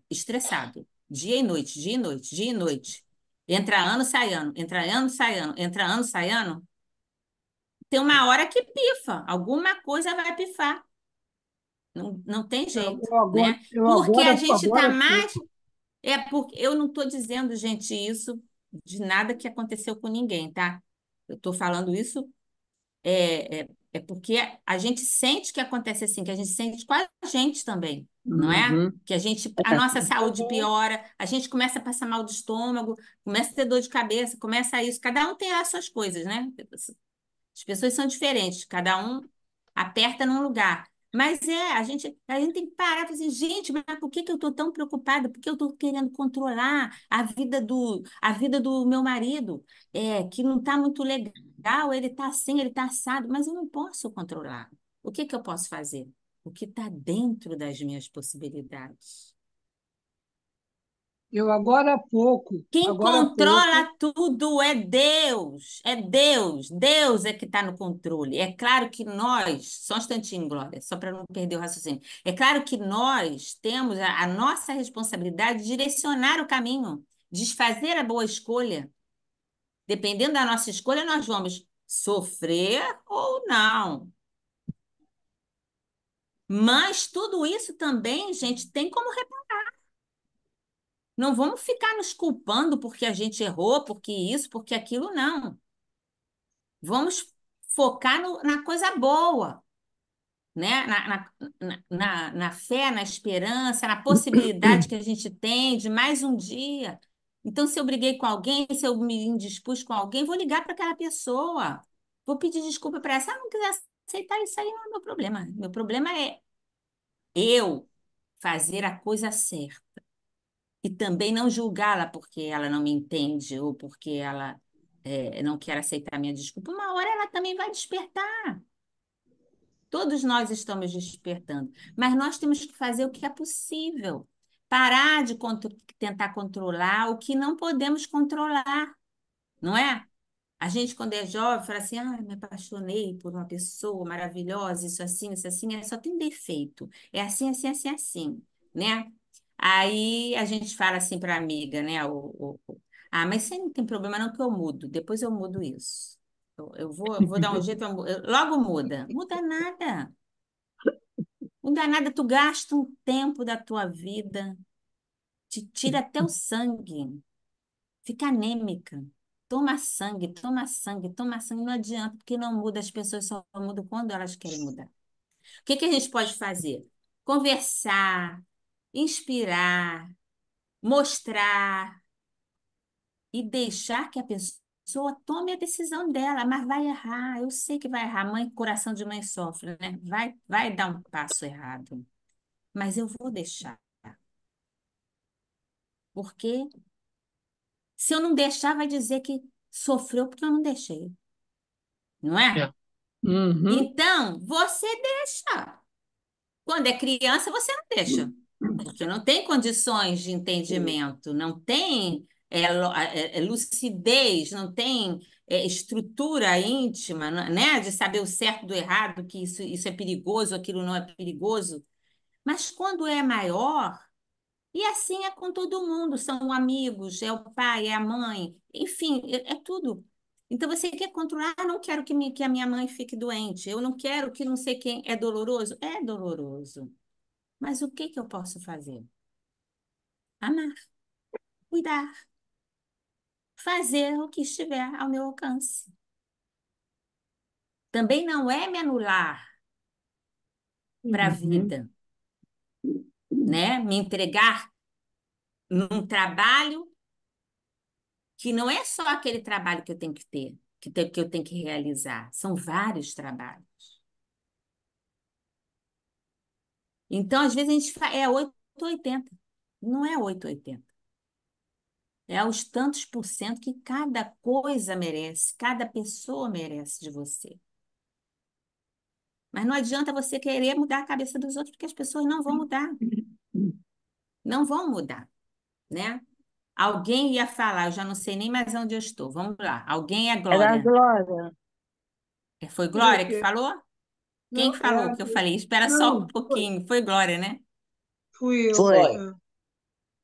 estressado dia e noite, dia e noite, dia e noite. Entra ano, sai ano, entra ano, sai ano, entra ano, sai ano. Tem uma hora que pifa, alguma coisa vai pifar. Não tem jeito, né? Eu Porque a agora, gente está agora mais. É porque eu não estou dizendo, gente, isso de nada que aconteceu com ninguém, tá? Eu estou falando isso é porque a gente sente que acontece assim, que a gente sente com a gente também, não é? Uhum. Que a nossa saúde piora, a gente começa a passar mal do estômago, começa a ter dor de cabeça, começa isso. Cada um tem as suas coisas, né? As pessoas são diferentes, cada um aperta num lugar. Mas a gente tem que parar e falar assim, gente, mas por que que eu estou tão preocupada? Por que eu estou querendo controlar a vida do meu marido, que não está muito legal, ele está assim, ele está assado, mas eu não posso controlar. O que que eu posso fazer? O que está dentro das minhas possibilidades. eu Quem agora há pouco, controla tudo é Deus. É Deus. Deus é que está no controle. É claro que nós, só um instantinho, Glória, só para não perder o raciocínio. É claro que nós temos a nossa responsabilidade de direcionar o caminho, de fazer a boa escolha. Dependendo da nossa escolha, nós vamos sofrer ou não. Mas tudo isso também, gente, tem como. Não vamos ficar nos culpando porque a gente errou, porque isso, porque aquilo, não. Vamos focar na coisa boa, né? Na fé, na esperança, na possibilidade que a gente tem de mais um dia. Então, se eu briguei com alguém, se eu me indispus com alguém, vou ligar para aquela pessoa. Vou pedir desculpa para essa. Se ela não quiser aceitar isso aí, não é meu problema. Meu problema é eu fazer a coisa certa. E também não julgá-la porque ela não me entende ou porque ela não quer aceitar minha desculpa. Uma hora ela também vai despertar. Todos nós estamos despertando, mas nós temos que fazer o que é possível. Parar de tentar controlar o que não podemos controlar, não é? A gente, quando é jovem, fala assim: me apaixonei por uma pessoa maravilhosa, isso assim, só tem defeito. É assim, assim, assim, assim, né? Aí a gente fala assim para a amiga, né? Mas você não tem problema, não, que eu mudo. Depois eu mudo isso. Eu vou dar um jeito, logo muda. Muda nada. Muda nada, tu gasta um tempo da tua vida, te tira até o sangue, fica anêmica. Toma sangue, toma sangue, toma sangue. Não adianta, porque não muda, as pessoas só mudam quando elas querem mudar. O que que a gente pode fazer? Conversar, inspirar, mostrar e deixar que a pessoa tome a decisão dela, mas vai errar. Eu sei que vai errar. Mãe, coração de mãe sofre, né? Vai dar um passo errado, mas eu vou deixar. Porque se eu não deixar, vai dizer que sofreu porque eu não deixei, não é? é. Uhum. Então, você deixa. Quando é criança, você não deixa, porque não tem condições de entendimento, não tem lucidez, não tem estrutura íntima, né, de saber o certo do errado, que isso é perigoso, aquilo não é perigoso. Mas quando é maior, e assim é com todo mundo, são amigos, é o pai, é a mãe, enfim, é tudo. Então você quer controlar, não quero que a minha mãe fique doente, eu não quero que não sei quem, é doloroso? É doloroso. Mas o que que eu posso fazer? Amar, cuidar, fazer o que estiver ao meu alcance. Também não é me anular para a Uhum. vida, né? Me entregar num trabalho que não é só aquele trabalho que eu tenho que ter, que eu tenho que realizar. São vários trabalhos. Então, às vezes, a gente é 8 ou 80. Não é 8 ou 80. É os tantos por cento que cada coisa merece, cada pessoa merece de você. Mas não adianta você querer mudar a cabeça dos outros, porque as pessoas não vão mudar. Não vão mudar, né? Alguém ia falar, eu já não sei nem mais onde eu estou. Vamos lá. Alguém é Era a Glória. Glória. Foi Foi o Glória que quê? falou? Quem Não, falou que eu falei? Espera só um não, pouquinho. Foi Glória, né? fui eu. Foi. Foi.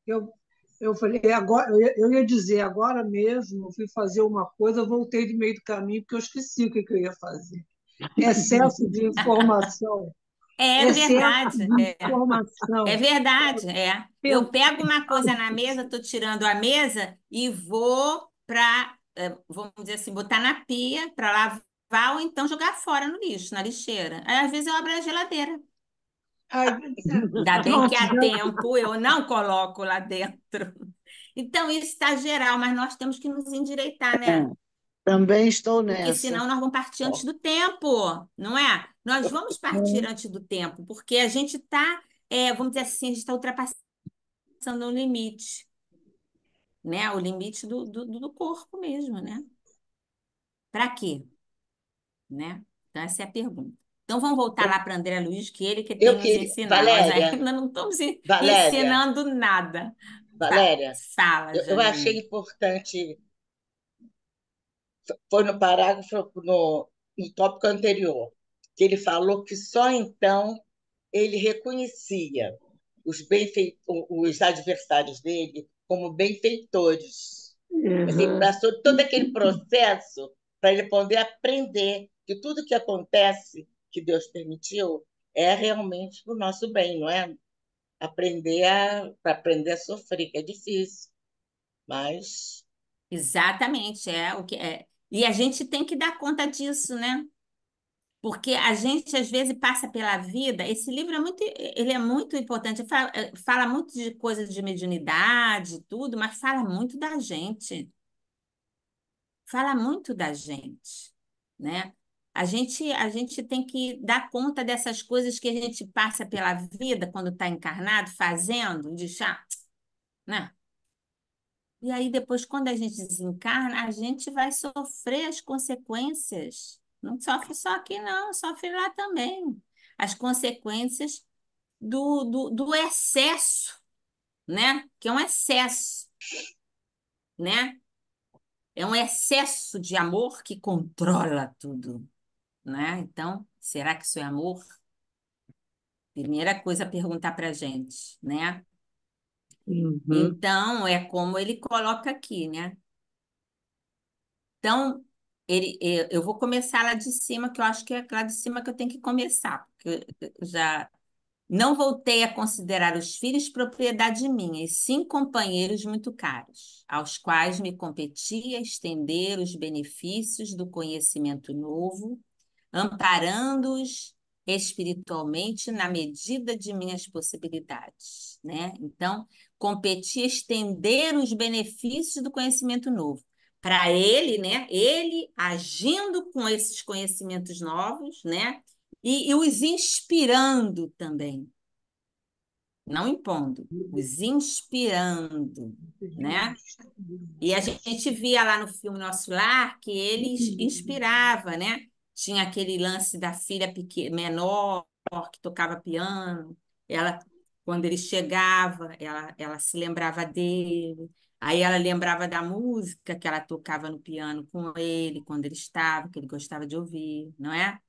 Eu, eu falei, agora, eu ia dizer, agora mesmo, eu fui fazer uma coisa, eu voltei de meio do caminho, porque eu esqueci o que que eu ia fazer. Excesso de informação. É Excesso verdade. de É informação. verdade, é. Eu Pensar, pego uma coisa na mesa, estou tirando a mesa e vou para, vamos dizer assim, botar na pia para lavar ou então jogar fora no lixo, na lixeira. Aí, às vezes eu abro a geladeira. ai, Ainda bem que pronto, há já, tempo eu não coloco lá dentro. Então, isso está geral, mas nós temos que nos endireitar, É, né? também estou Porque nessa. senão nós vamos partir antes do tempo, não é? Nós vamos partir antes do tempo, porque a gente está, vamos dizer assim, a gente está ultrapassando o limite, né? O limite do corpo mesmo, né? Para quê? Né? Então, essa é a pergunta. Então, vamos voltar lá para André Luiz, que ele que Eu tem nos queria. ensinar. Nós Valéria, ainda não estamos Valéria, ensinando nada. Valéria, Fala, eu achei Janine. importante. Foi no parágrafo, no tópico anterior, que ele falou que só então ele reconhecia os adversários dele como benfeitores. Assim, uhum. passou todo aquele processo para ele poder aprender que tudo que acontece, que Deus permitiu, é realmente para o nosso bem, não é? Para aprender a sofrer, que é difícil, mas Exatamente, é o que é. E a gente tem que dar conta disso, né? Porque a gente às vezes passa pela vida. Esse livro é muito, ele é muito importante. Fala muito de coisas de mediunidade, e tudo, mas fala muito da gente. Fala muito da gente, né? A gente tem que dar conta dessas coisas que a gente passa pela vida quando está encarnado, fazendo, de chá, né? E aí depois, quando a gente desencarna, a gente vai sofrer as consequências. Não sofre só aqui, não, sofre lá também. As consequências do excesso, né? Que é um excesso, né? É um excesso de amor que controla tudo, né? Então, será que isso é amor? Primeira coisa a perguntar para a gente, né? Uhum. Então, é como ele coloca aqui, né? Então, eu vou começar lá de cima, que eu acho que é lá de cima que eu tenho que começar, porque eu já não voltei a considerar os filhos propriedade minha, e sim companheiros muito caros, aos quais me competia estender os benefícios do conhecimento novo, amparando-os espiritualmente na medida de minhas possibilidades, né? Então, competia estender os benefícios do conhecimento novo. Para ele, né? Ele agindo com esses conhecimentos novos, né? E os inspirando também, não impondo, os inspirando, né? E a gente via lá no filme Nosso Lar que ele inspirava, né? Tinha aquele lance da filha menor que tocava piano. Ela, quando ele chegava, ela se lembrava dele. Aí ela lembrava da música que ela tocava no piano com ele, quando ele estava, que ele gostava de ouvir, não é?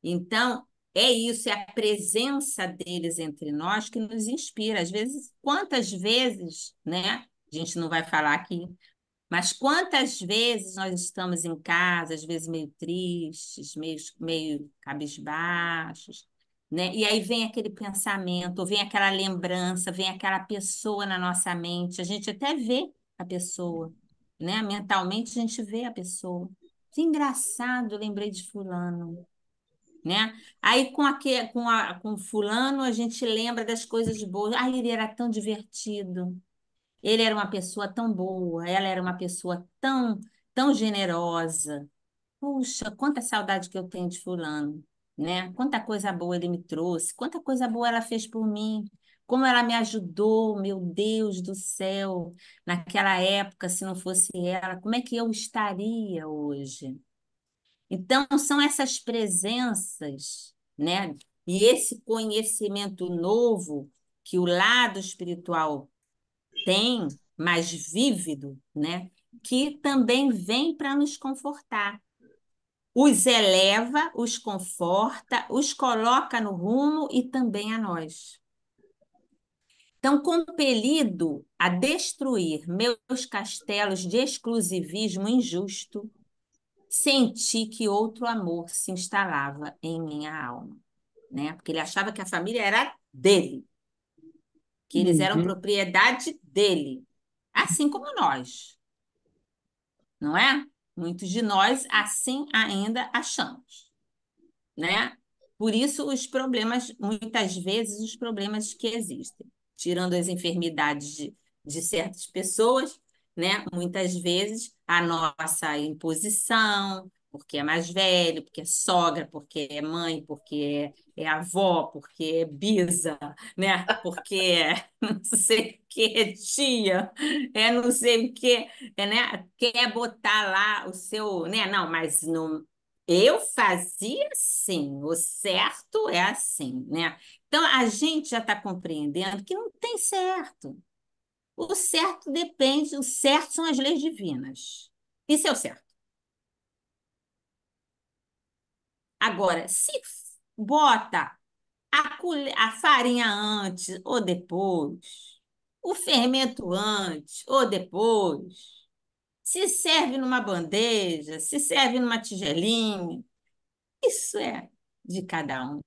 Então, é isso, é a presença deles entre nós que nos inspira. Às vezes, quantas vezes, né? A gente não vai falar aqui, mas quantas vezes nós estamos em casa, às vezes meio tristes, meio cabisbaixos, né? E aí vem aquele pensamento, ou vem aquela lembrança, vem aquela pessoa na nossa mente. A gente até vê a pessoa, né? Mentalmente a gente vê a pessoa. Que engraçado, lembrei de fulano, né? Aí com fulano a gente lembra das coisas boas. Ai, ele era tão divertido. Ele era uma pessoa tão boa, ela era uma pessoa tão generosa. Puxa, quanta saudade que eu tenho de fulano, né? Quanta coisa boa ele me trouxe, quanta coisa boa ela fez por mim. Como ela me ajudou, meu Deus do céu, naquela época, se não fosse ela, como é que eu estaria hoje? Então, são essas presenças, né? E esse conhecimento novo que o lado espiritual tem, mais vívido, né? Que também vem para nos confortar. Os eleva, os conforta, os coloca no rumo e também a nós. Então, compelido a destruir meus castelos de exclusivismo injusto, senti que outro amor se instalava em minha alma, né? Porque ele achava que a família era dele, que eles eram Uhum. propriedade dele, assim como nós, não é? Muitos de nós assim ainda achamos, né? Por isso os problemas, muitas vezes os problemas que existem, tirando as enfermidades de certas pessoas, né? Muitas vezes a nossa imposição, porque é mais velho, porque é sogra, porque é mãe, porque é avó, porque é bisa, né? Porque é não sei o que, é tia, é não sei o que, é, né? Quer botar lá o seu, né? Não, mas não, eu fazia assim, o certo é assim, né? Então, a gente já está compreendendo que não tem certo. O certo depende, o certo são as leis divinas. Isso é o certo. Agora, se bota a farinha antes ou depois, o fermento antes ou depois, se serve numa bandeja, se serve numa tigelinha, isso é de cada um.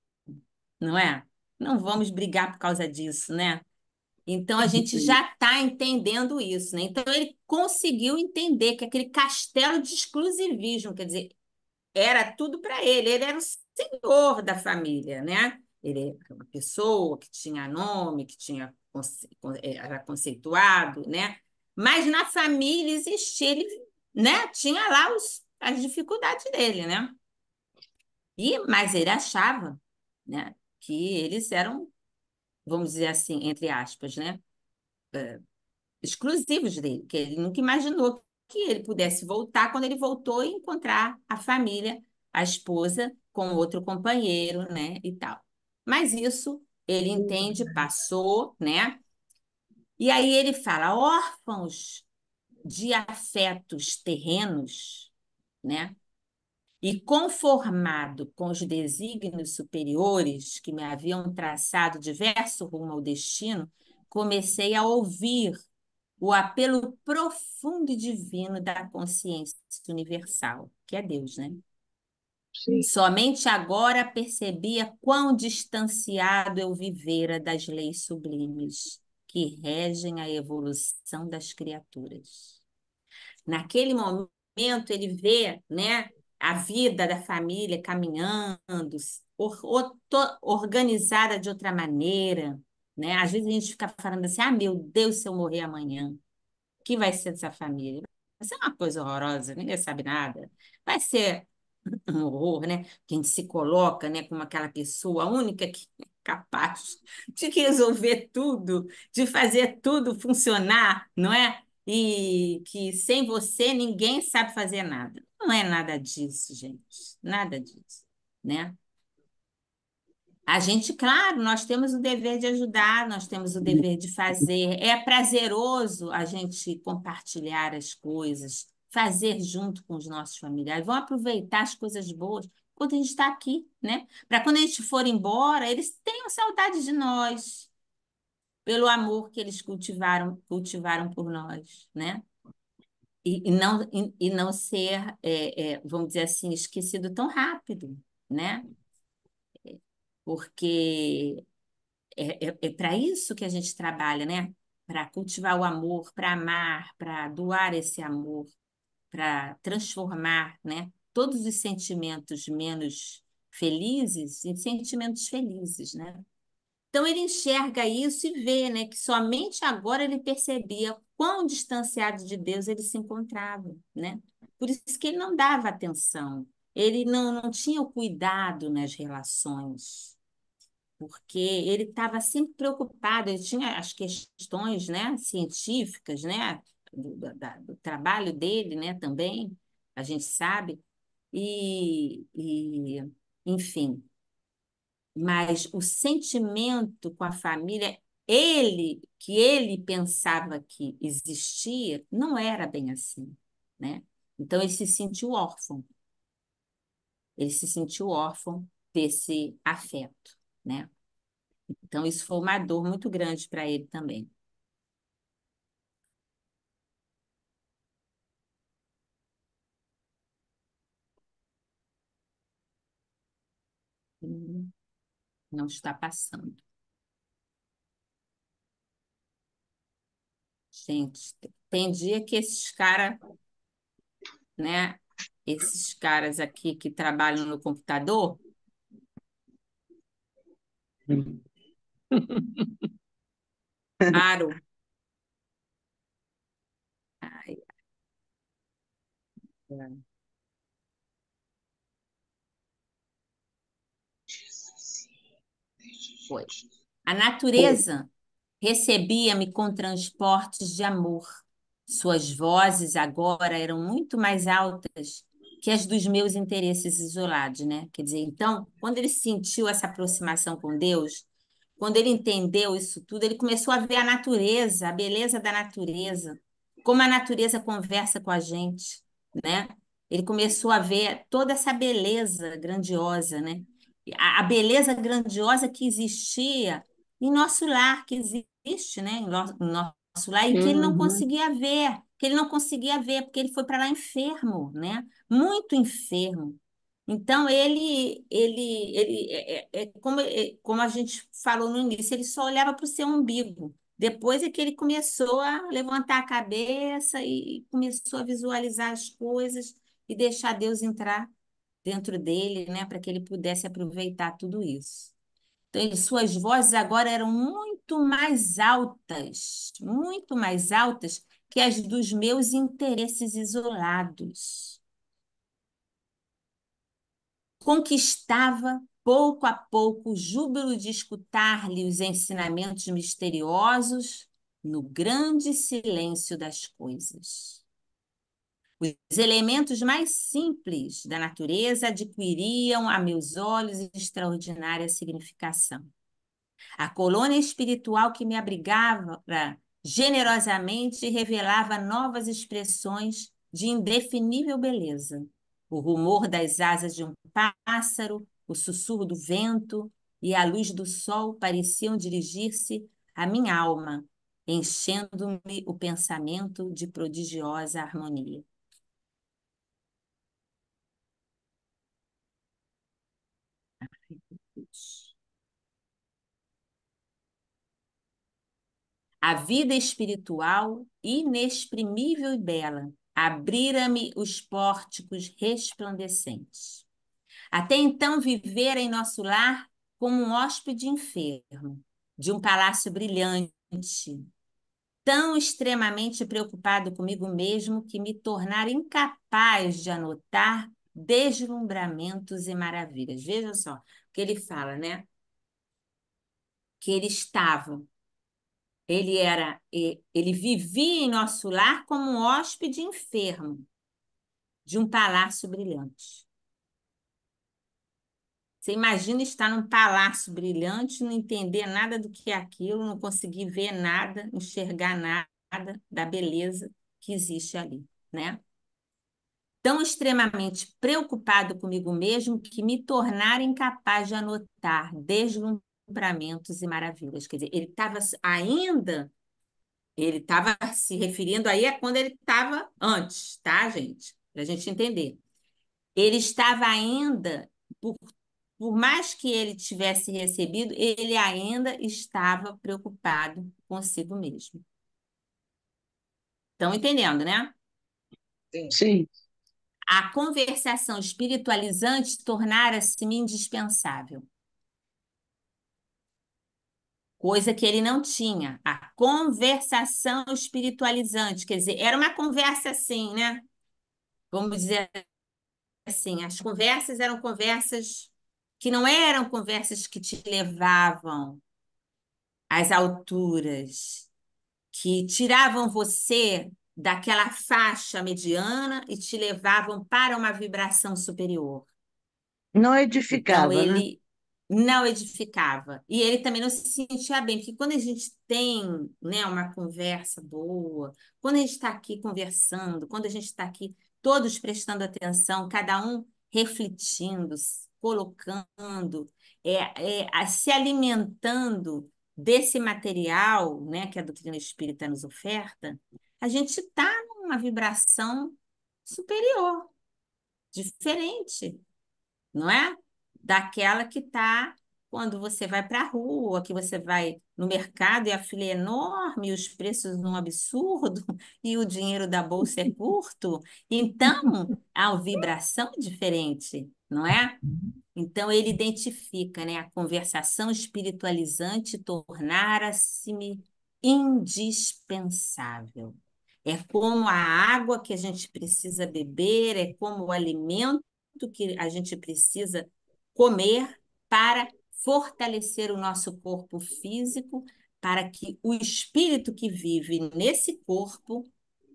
Não é? Não vamos brigar por causa disso, né? Então a gente já está entendendo isso, né? Então ele conseguiu entender que aquele castelo de exclusivismo, quer dizer, era tudo para ele, ele era o senhor da família, né? Ele era uma pessoa que tinha nome, que tinha era conceituado, né? Mas na família existia, ele, né? Tinha lá as dificuldades dele, né? Mas ele achava, né, que eles eram, vamos dizer assim, entre aspas, né, exclusivos dele, que ele nunca imaginou que ele pudesse voltar quando ele voltou e encontrar a família, a esposa com outro companheiro, né, e tal. Mas isso ele entende, passou, né? E aí ele fala, órfãos de afetos terrenos, né? E conformado com os desígnios superiores que me haviam traçado diverso rumo ao destino, comecei a ouvir o apelo profundo e divino da consciência universal, que é Deus, né? Sim. Somente agora percebia quão distanciado eu vivera das leis sublimes que regem a evolução das criaturas. Naquele momento, ele vê, né, a vida da família caminhando, organizada de outra maneira, né? Às vezes a gente fica falando assim, ah, meu Deus, se eu morrer amanhã, o que vai ser dessa família? Vai ser uma coisa horrorosa, ninguém sabe nada. Vai ser um horror, né? Que a gente se coloca, né, como aquela pessoa única que é capaz de resolver tudo, de fazer tudo funcionar, não é? E que sem você ninguém sabe fazer nada. Não é nada disso, gente. Nada disso, né? A gente, claro, nós temos o dever de ajudar, nós temos o dever de fazer. É prazeroso a gente compartilhar as coisas, fazer junto com os nossos familiares. Vamos aproveitar as coisas boas quando a gente está aqui, né? Para quando a gente for embora, eles tenham saudade de nós, pelo amor que eles cultivaram por nós, né? E não ser, vamos dizer assim, esquecido tão rápido, né? Porque é para isso que a gente trabalha, né? Para cultivar o amor, para amar, para doar esse amor, para transformar, né? Todos os sentimentos menos felizes em sentimentos felizes, né? Então ele enxerga isso e vê, né, que somente agora ele percebia quão distanciado de Deus ele se encontrava, né? Por isso que ele não dava atenção, ele não tinha o cuidado nas relações, porque ele estava sempre preocupado, ele tinha as questões, né, científicas, né, do trabalho dele, né, também, a gente sabe, enfim, mas o sentimento com a família que ele pensava que existia, não era bem assim, né? Então ele se sentiu órfão. Ele se sentiu órfão desse afeto, né? Então isso foi uma dor muito grande para ele também. Não está passando. Gente, tem dia que esses caras, né? Esses caras aqui que trabalham no computador, Aro. Ai, ai. Foi. A natureza recebia-me com transportes de amor. Suas vozes agora eram muito mais altas que as dos meus interesses isolados, né? Quer dizer, então, quando ele sentiu essa aproximação com Deus, quando ele entendeu isso tudo, ele começou a ver a natureza, a beleza da natureza, como a natureza conversa com a gente, né? Ele começou a ver toda essa beleza grandiosa, né? A beleza grandiosa que existia em nosso lar, que existe, né? Em nosso lar, e que ele não Uhum. conseguia ver, que ele não conseguia ver, porque ele foi para lá enfermo, né? Muito enfermo. Então, como a gente falou no início, ele só olhava para o seu umbigo. Depois é que ele começou a levantar a cabeça e começou a visualizar as coisas e deixar Deus entrar dentro dele, né, para que ele pudesse aproveitar tudo isso. Então, suas vozes agora eram muito mais altas que as dos meus interesses isolados. Conquistava, pouco a pouco, o júbilo de escutar-lhe os ensinamentos misteriosos no grande silêncio das coisas. Os elementos mais simples da natureza adquiriam a meus olhos extraordinária significação. A colônia espiritual que me abrigava generosamente revelava novas expressões de indefinível beleza. O rumor das asas de um pássaro, o sussurro do vento e a luz do sol pareciam dirigir-se à minha alma, enchendo-me o pensamento de prodigiosa harmonia. A vida espiritual, inexprimível e bela, abrira-me os pórticos resplandecentes. Até então vivera em nosso lar como um hóspede enfermo, de um palácio brilhante, tão extremamente preocupado comigo mesmo que me tornara incapaz de anotar deslumbramentos e maravilhas. Veja só o que ele fala, né? Que ele vivia em nosso lar como um hóspede enfermo de um palácio brilhante. Você imagina estar num palácio brilhante, não entender nada do que é aquilo, não conseguir ver nada, enxergar nada da beleza que existe ali, né? Tão extremamente preocupado comigo mesmo que me tornara incapaz de anotar deslumbramentos e maravilhas. Quer dizer, ele estava se referindo aí a quando ele estava antes, tá, gente? Para a gente entender. Ele estava ainda, por, por mais que ele tivesse recebido, ele ainda estava preocupado consigo mesmo. Estão entendendo, né? Sim. Sim. A conversação espiritualizante tornara-se-me indispensável, coisa que ele não tinha. A conversação espiritualizante, quer dizer, era uma conversa assim, né? Vamos dizer assim, as conversas eram conversas que não eram conversas que te levavam às alturas, que tiravam você daquela faixa mediana e te levavam para uma vibração superior. Não Então edificava, né? não edificava. E ele também não se sentia bem, porque quando a gente tem, né, uma conversa boa, quando a gente está aqui conversando, quando a gente está aqui todos prestando atenção, cada um refletindo, colocando, se alimentando desse material, né, que a doutrina espírita nos oferta, a gente está numa vibração superior, diferente, não é? Daquela que está quando você vai para a rua, que você vai no mercado e a fila é enorme, e os preços um absurdo, e o dinheiro da bolsa é curto. Então, a vibração é diferente, não é? Então, ele identifica, né, a conversação espiritualizante tornara-se-me indispensável. É como a água que a gente precisa beber, é como o alimento que a gente precisa comer para fortalecer o nosso corpo físico, para que o espírito que vive nesse corpo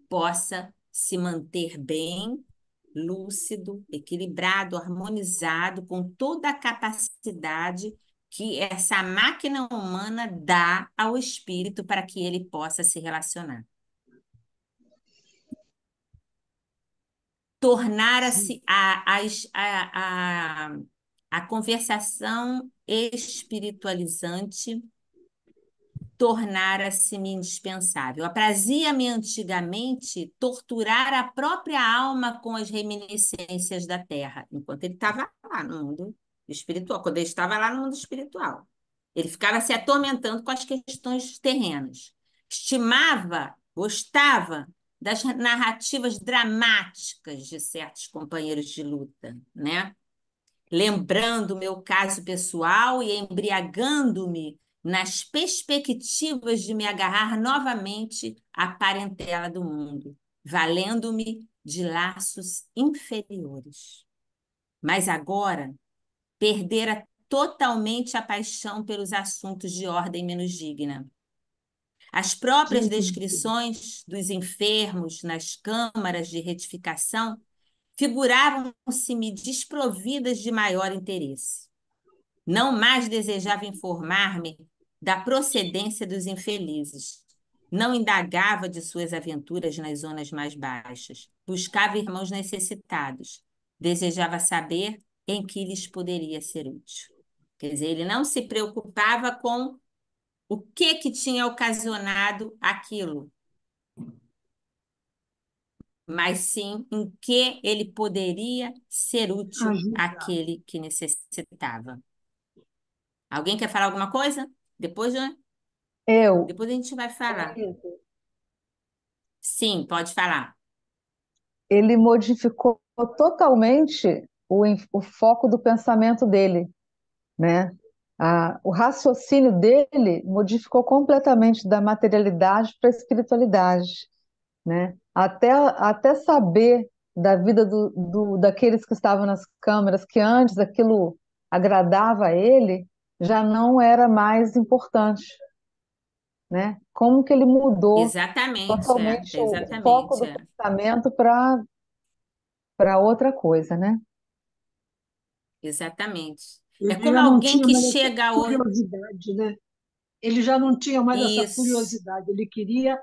possa se manter bem, lúcido, equilibrado, harmonizado, com toda a capacidade que essa máquina humana dá ao espírito para que ele possa se relacionar. Tornara-se a conversação espiritualizante tornara-se-me indispensável. Aprazia-me antigamente torturar a própria alma com as reminiscências da terra, enquanto ele estava lá no mundo espiritual, quando ele estava lá no mundo espiritual. Ele ficava se atormentando com as questões terrenas. Estimava, gostava das narrativas dramáticas de certos companheiros de luta, né? Lembrando o meu caso pessoal e embriagando-me nas perspectivas de me agarrar novamente à parentela do mundo, valendo-me de laços inferiores. Mas agora perdera totalmente a paixão pelos assuntos de ordem menos digna. As próprias descrições dos enfermos nas câmaras de retificação figuravam-se-me desprovidas de maior interesse. Não mais desejava informar-me da procedência dos infelizes. Não indagava de suas aventuras nas zonas mais baixas. Buscava irmãos necessitados. Desejava saber em que lhes poderia ser útil. Quer dizer, ele não se preocupava com o que tinha ocasionado aquilo, mas sim em que ele poderia ser útil Ajudar. àquele que necessitava. Alguém quer falar alguma coisa? Depois, Eu, depois a gente vai falar. Isso. Sim, pode falar. ele modificou totalmente o foco do pensamento dele, né? O raciocínio dele modificou completamente da materialidade para a espiritualidade, né? Até saber da vida daqueles que estavam nas câmeras, que antes aquilo agradava a ele, já não era mais importante, né? Como que ele mudou Exatamente, totalmente o foco exatamente, do pensamento para outra coisa, né? exatamente. É Ele como já não alguém tinha que mais essa chega ao... curiosidade, né? Ele já não tinha mais essa Isso, curiosidade. Ele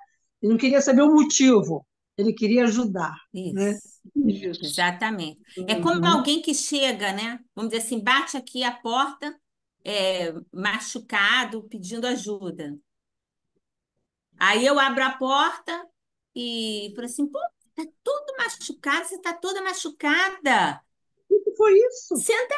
não queria saber o motivo. Ele queria ajudar, né? isso, Isso. exatamente. É como Uhum. alguém que chega, né? Vamos dizer assim, bate aqui a porta, machucado, pedindo ajuda. Aí eu abro a porta e falo assim, pô, tá tudo machucado, você tá toda machucada. O que foi isso? Senta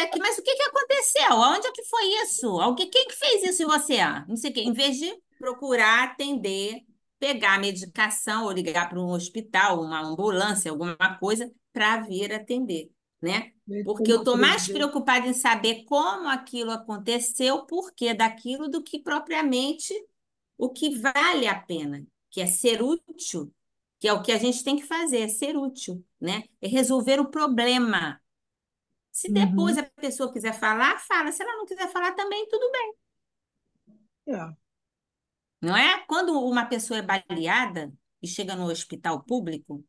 aqui, mas o que que aconteceu? Aonde é que foi isso? Quem que fez isso em você? Não sei o quê. Em vez de procurar atender, pegar a medicação ou ligar para um hospital, uma ambulância, alguma coisa, para vir atender, né? Ele Porque eu tomou estou mais providência. preocupada em saber como aquilo aconteceu, o porquê daquilo, do que propriamente o que vale a pena, que é ser útil, que é o que a gente tem que fazer, é ser útil, né? É resolver o problema. Se depois Uhum. a pessoa quiser falar, fala. Se ela não quiser falar também, tudo bem. É. Não é? Quando uma pessoa é baleada e chega no hospital público,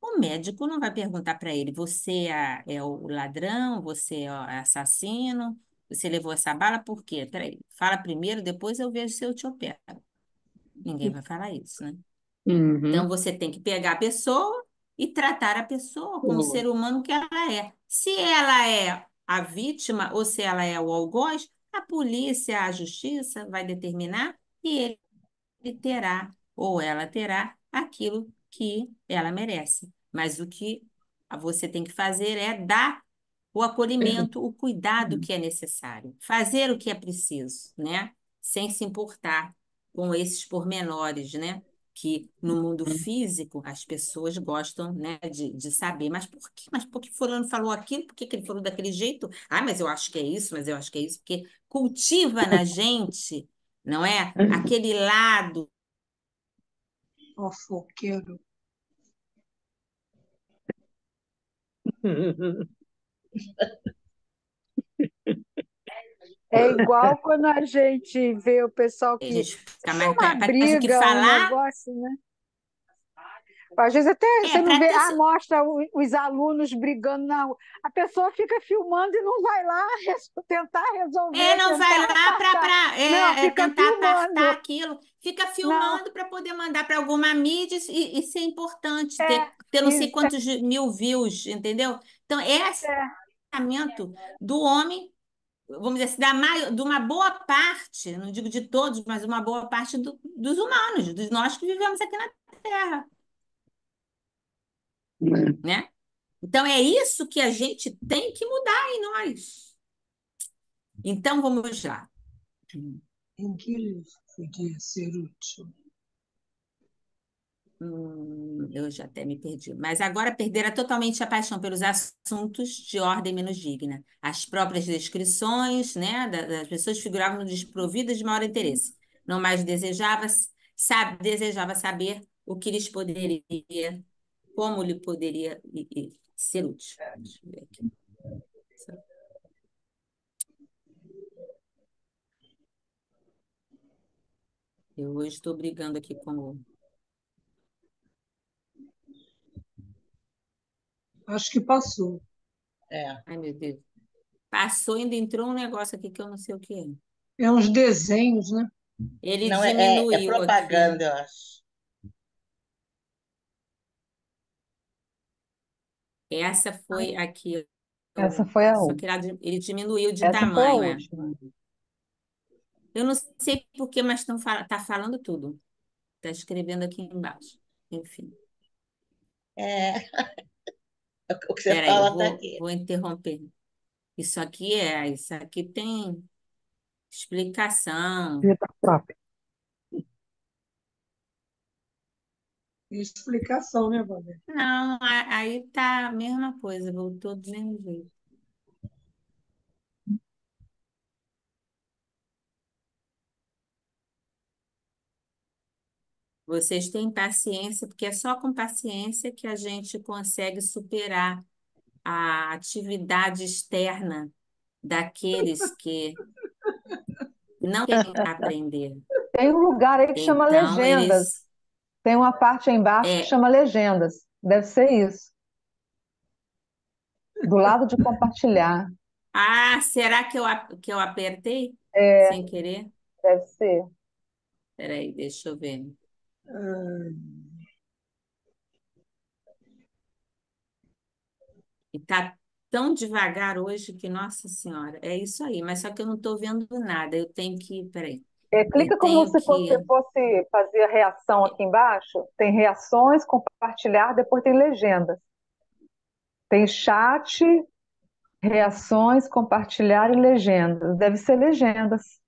O médico não vai perguntar para ele: você é o ladrão, você é o assassino, você levou essa bala por quê? Peraí, fala primeiro, depois eu vejo se eu te opero. Ninguém vai falar isso, né? Então Uhum. você tem que pegar a pessoa e tratar a pessoa como ser humano que ela é. Se ela é a vítima ou se ela é o algoz, a polícia, a justiça vai determinar e ele terá ou ela terá aquilo que ela merece. Mas o que você tem que fazer é dar o acolhimento, o cuidado que é necessário, fazer o que é preciso, né? Sem se importar com esses pormenores, né? Que no mundo físico as pessoas gostam, né, de saber. Mas por quê? Mas por que fulano falou aquilo? Por que que ele falou daquele jeito? Ah, mas eu acho que é isso, mas eu acho que é isso. Porque cultiva na gente, não é? Aquele lado. Fofoqueiro. É igual quando a gente vê o pessoal A que gente fica se mais. uma Mas o que briga, um falar negócio, né? Às vezes até é você não para vê, ter. mostra os alunos brigando na rua. A pessoa fica filmando e não vai lá tentar É, resolver, não vai tentar lá apartar. Não, para fica tentar apartar filmando. aquilo. Fica Não, filmando para poder mandar para alguma mídia e ser importante, é ter não sei isso. quantos mil views, entendeu? Então, esse É, pensamento do homem, vamos dizer assim, de uma boa parte, não digo de todos, mas uma boa parte dos humanos, dos nós que vivemos aqui na Terra, né? Então, é isso que a gente tem que mudar em nós. Então, vamos lá. Em que ele podia ser útil? Eu já até me perdi. Mas agora perdera totalmente a paixão pelos assuntos de ordem menos digna. As próprias descrições, né, das pessoas figuravam desprovidas de maior interesse. Não mais desejava saber o que lhes poderia, como lhe poderia ser útil. Deixa eu ver aqui. Eu hoje estou brigando aqui com o... Acho que passou. É. Ai, meu Deus. Passou, ainda entrou um negócio aqui que eu não sei o que é. É uns desenhos, né? Ele Não, é diminuiu aqui. propaganda, eu acho. Essa foi aqui. Essa foi a Só que última. ele diminuiu de Essa foi a tamanho, é. última. Eu não sei por que, mas tá falando tudo. Está escrevendo aqui embaixo. Enfim, É, o que você peraí, eu fala está vou, aqui. vou interromper. Isso aqui tem explicação. Vida própria. Explicação, né, Valéria? Não, aí tá a mesma coisa, voltou do mesmo jeito. Vocês têm paciência, porque é só com paciência que a gente consegue superar a atividade externa daqueles que não querem aprender. Tem um lugar aí que chama Então, Legendas. eles. Tem uma parte aí embaixo que É, chama Legendas. Deve ser isso. Do lado de compartilhar. será que eu apertei É, sem querer? deve ser. Peraí, deixa eu ver. E tá tão devagar hoje que, nossa senhora, é isso aí. Mas só que eu não estou vendo nada. Eu tenho que. Peraí. Eu Clica como tenho se que. você fosse fazer a reação aqui embaixo. Tem reações, compartilhar, depois tem legendas. Tem chat, reações, compartilhar e legendas. Deve ser legendas.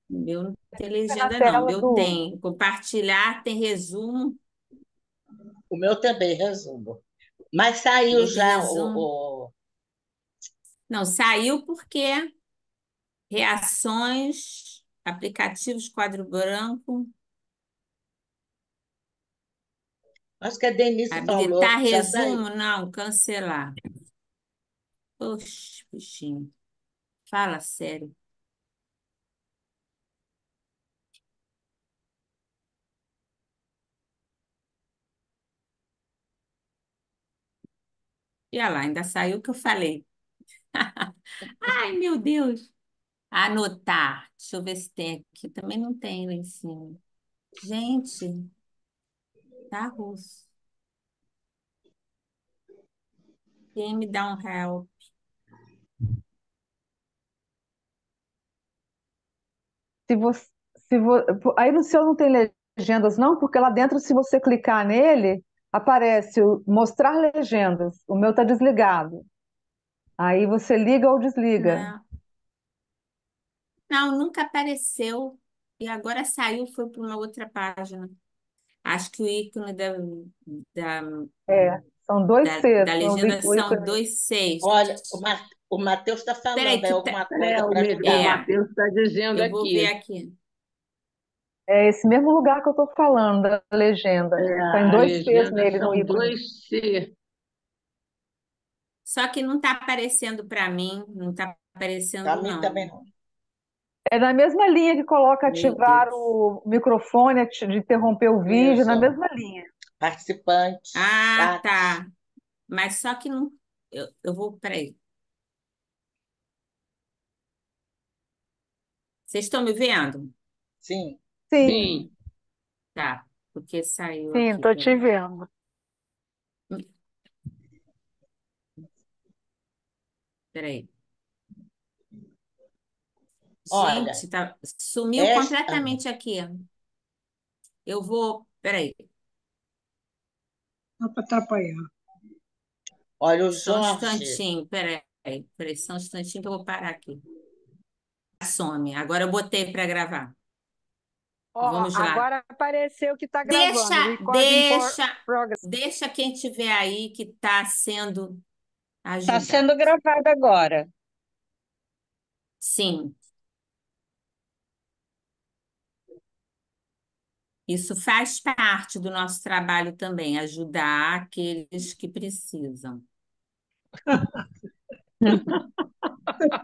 O meu não tem É na legenda, não. O tela meu do. tem compartilhar, tem resumo. O meu também, resumo. Mas O saiu meu tem já resumo. Não, saiu porque reações, aplicativos quadro branco, acho que a Denise falou habilitar que já saiu. resumo, não, cancelar. Oxe, bichinho, fala sério. E olha lá, ainda saiu o que eu falei. Ai, meu Deus. Anotar. Deixa eu ver se tem aqui. Também não tem lá em cima. Gente, tá russo. Quem me dá um help? Se você, se vo... Aí no seu não tem legendas, não, porque lá dentro, se você clicar nele, aparece o mostrar legendas. O meu está desligado. Aí você liga ou desliga. Não, não, nunca apareceu. E agora saiu, foi para uma outra página. Acho que o ícone da, É, são dois da Cs, legenda o são ícone. dois seis. Olha, o Matheus está Peraí, falando, é que tá... alguma coisa para O ajudar. É, Matheus está dizendo eu vou ver aqui. aqui. É esse mesmo lugar que eu estou falando, da legenda. Tem A dois Cs legenda nele no são ícone. 2C. Só que não está aparecendo para mim, não está Para aparecendo, mim também não. não. É na mesma linha que coloca Meu ativar Deus. o microfone, de interromper o vídeo, na Isso. mesma linha. Participantes, Ah, chat. tá. Mas só que não. Eu vou. Peraí. Vocês estão me vendo? Sim. Sim, Sim. Tá. Porque saiu Sim, aqui, tô te peraí. vendo. Peraí. Olha, Gente, sumiu esta, completamente aqui. Eu vou. Peraí. Dá para atrapalhar. olha o Só um Jorge. instantinho. Peraí. Peraí, só um instantinho que eu vou parar aqui. Some. Agora eu botei para gravar. Ó, Vamos lá. agora apareceu que está Deixa, gravando. Recording deixa, progress. deixa quem tiver aí que está sendo Está ajudado. sendo gravado agora. Sim, isso faz parte do nosso trabalho também, ajudar aqueles que precisam.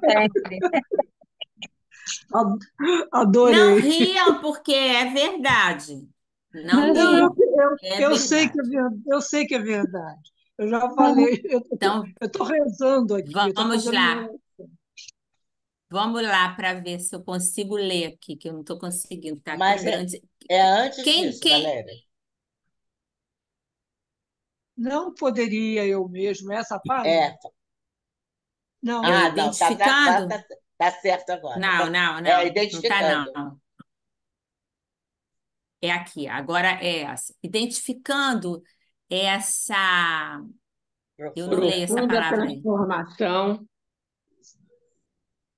Sempre. Não Adorei. riam, porque é verdade. Não Não, riam, é eu sei que é verdade. verdade. Eu sei que é verdade. Eu já falei, eu Então, estou rezando aqui, eu estou vamos fazendo minha. lá. Vamos lá para ver se eu consigo ler aqui, que eu não estou conseguindo, está tão Mas grande. é antes Quem, disso, quem, Valéria. Não poderia eu mesmo, essa página? É. Não. eu Ah, não, identificando? tá certo agora. Não, não, É, não, não está identificando. não. É aqui, agora é essa. Identificando essa. Eu não Profunda. leio essa Profunda palavra aí. transformação.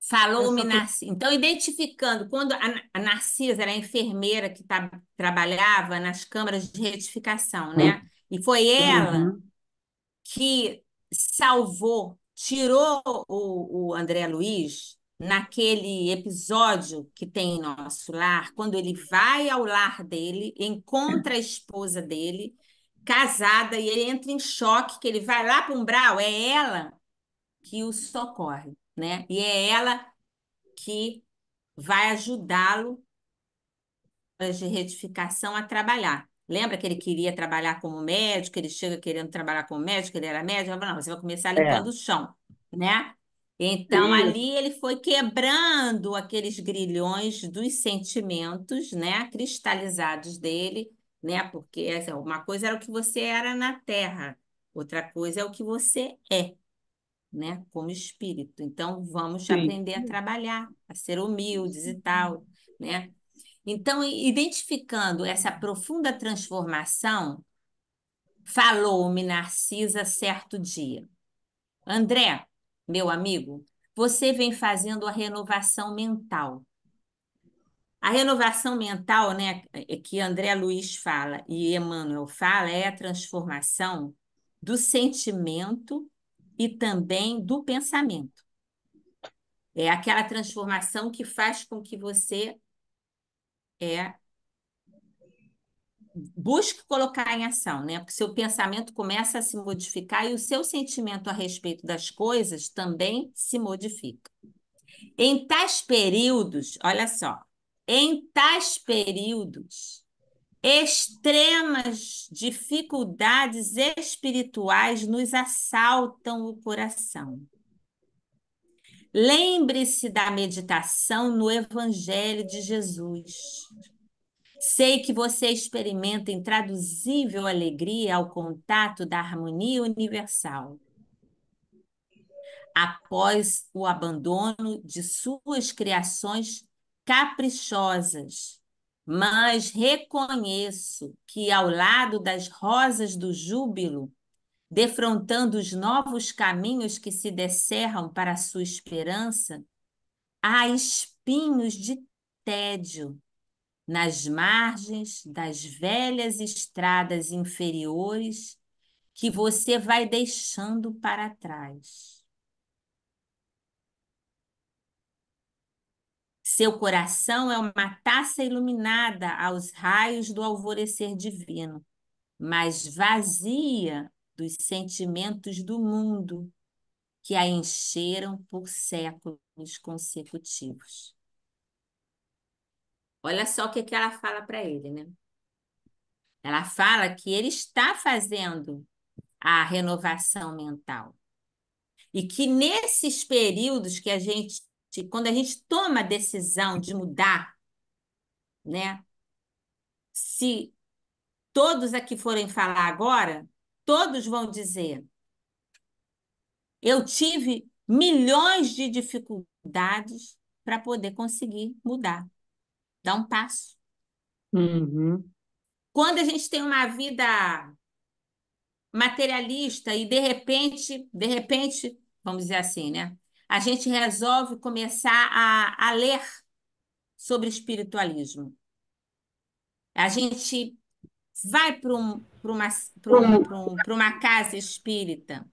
Falou-me Essa Narcisa. Então, identificando, quando a Narcisa era a enfermeira que trabalhava nas câmaras de retificação, né? E foi ela Uhum. que salvou, tirou o André Luiz naquele episódio que tem em Nosso Lar, quando ele vai ao lar dele, encontra a esposa dele, casada, e ele entra em choque, que ele vai lá para o umbral, é ela que o socorre, né? E é ela que vai ajudá-lo de retificação a trabalhar. Lembra que ele queria trabalhar como médico, ele chega querendo trabalhar como médico, ele era médico, ela falou, não, você vai começar É. limpando o chão, né? Então, Isso. ali ele foi quebrando aqueles grilhões dos sentimentos, né, cristalizados dele, né? Porque assim, uma coisa era o que você era na Terra, outra coisa é o que você é, né, como espírito. Então, vamos Sim. aprender a trabalhar, a ser humildes e tal, né? Então, identificando essa profunda transformação, falou-me Narcisa certo dia. André, meu amigo, você vem fazendo a renovação mental. A renovação mental, né, que André Luiz fala e Emmanuel fala, é a transformação do sentimento e também do pensamento. É aquela transformação que faz com que você é busque colocar em ação, né? Porque seu pensamento começa a se modificar e o seu sentimento a respeito das coisas também se modifica. Em tais períodos, olha só, em tais períodos, Extremas dificuldades espirituais nos assaltam o coração. Lembre-se da meditação no Evangelho de Jesus. Sei que você experimenta intraduzível alegria ao contato da harmonia universal. Após o abandono de suas criações caprichosas, mas reconheço que, ao lado das rosas do júbilo, defrontando os novos caminhos que se descerram para a sua esperança, há espinhos de tédio nas margens das velhas estradas inferiores que você vai deixando para trás. Seu coração é uma taça iluminada aos raios do alvorecer divino, mas vazia dos sentimentos do mundo que a encheram por séculos consecutivos. Olha só o que ela fala para ele, né? Ela fala que ele está fazendo a renovação mental. E que nesses períodos que quando a gente toma a decisão de mudar, né? Se todos aqui forem falar agora, todos vão dizer: eu tive milhões de dificuldades para poder conseguir mudar, dar um passo. Uhum. Quando a gente tem uma vida materialista e de repente, vamos dizer assim, né? A gente resolve começar a ler sobre espiritualismo. A gente vai para uma casa espírita,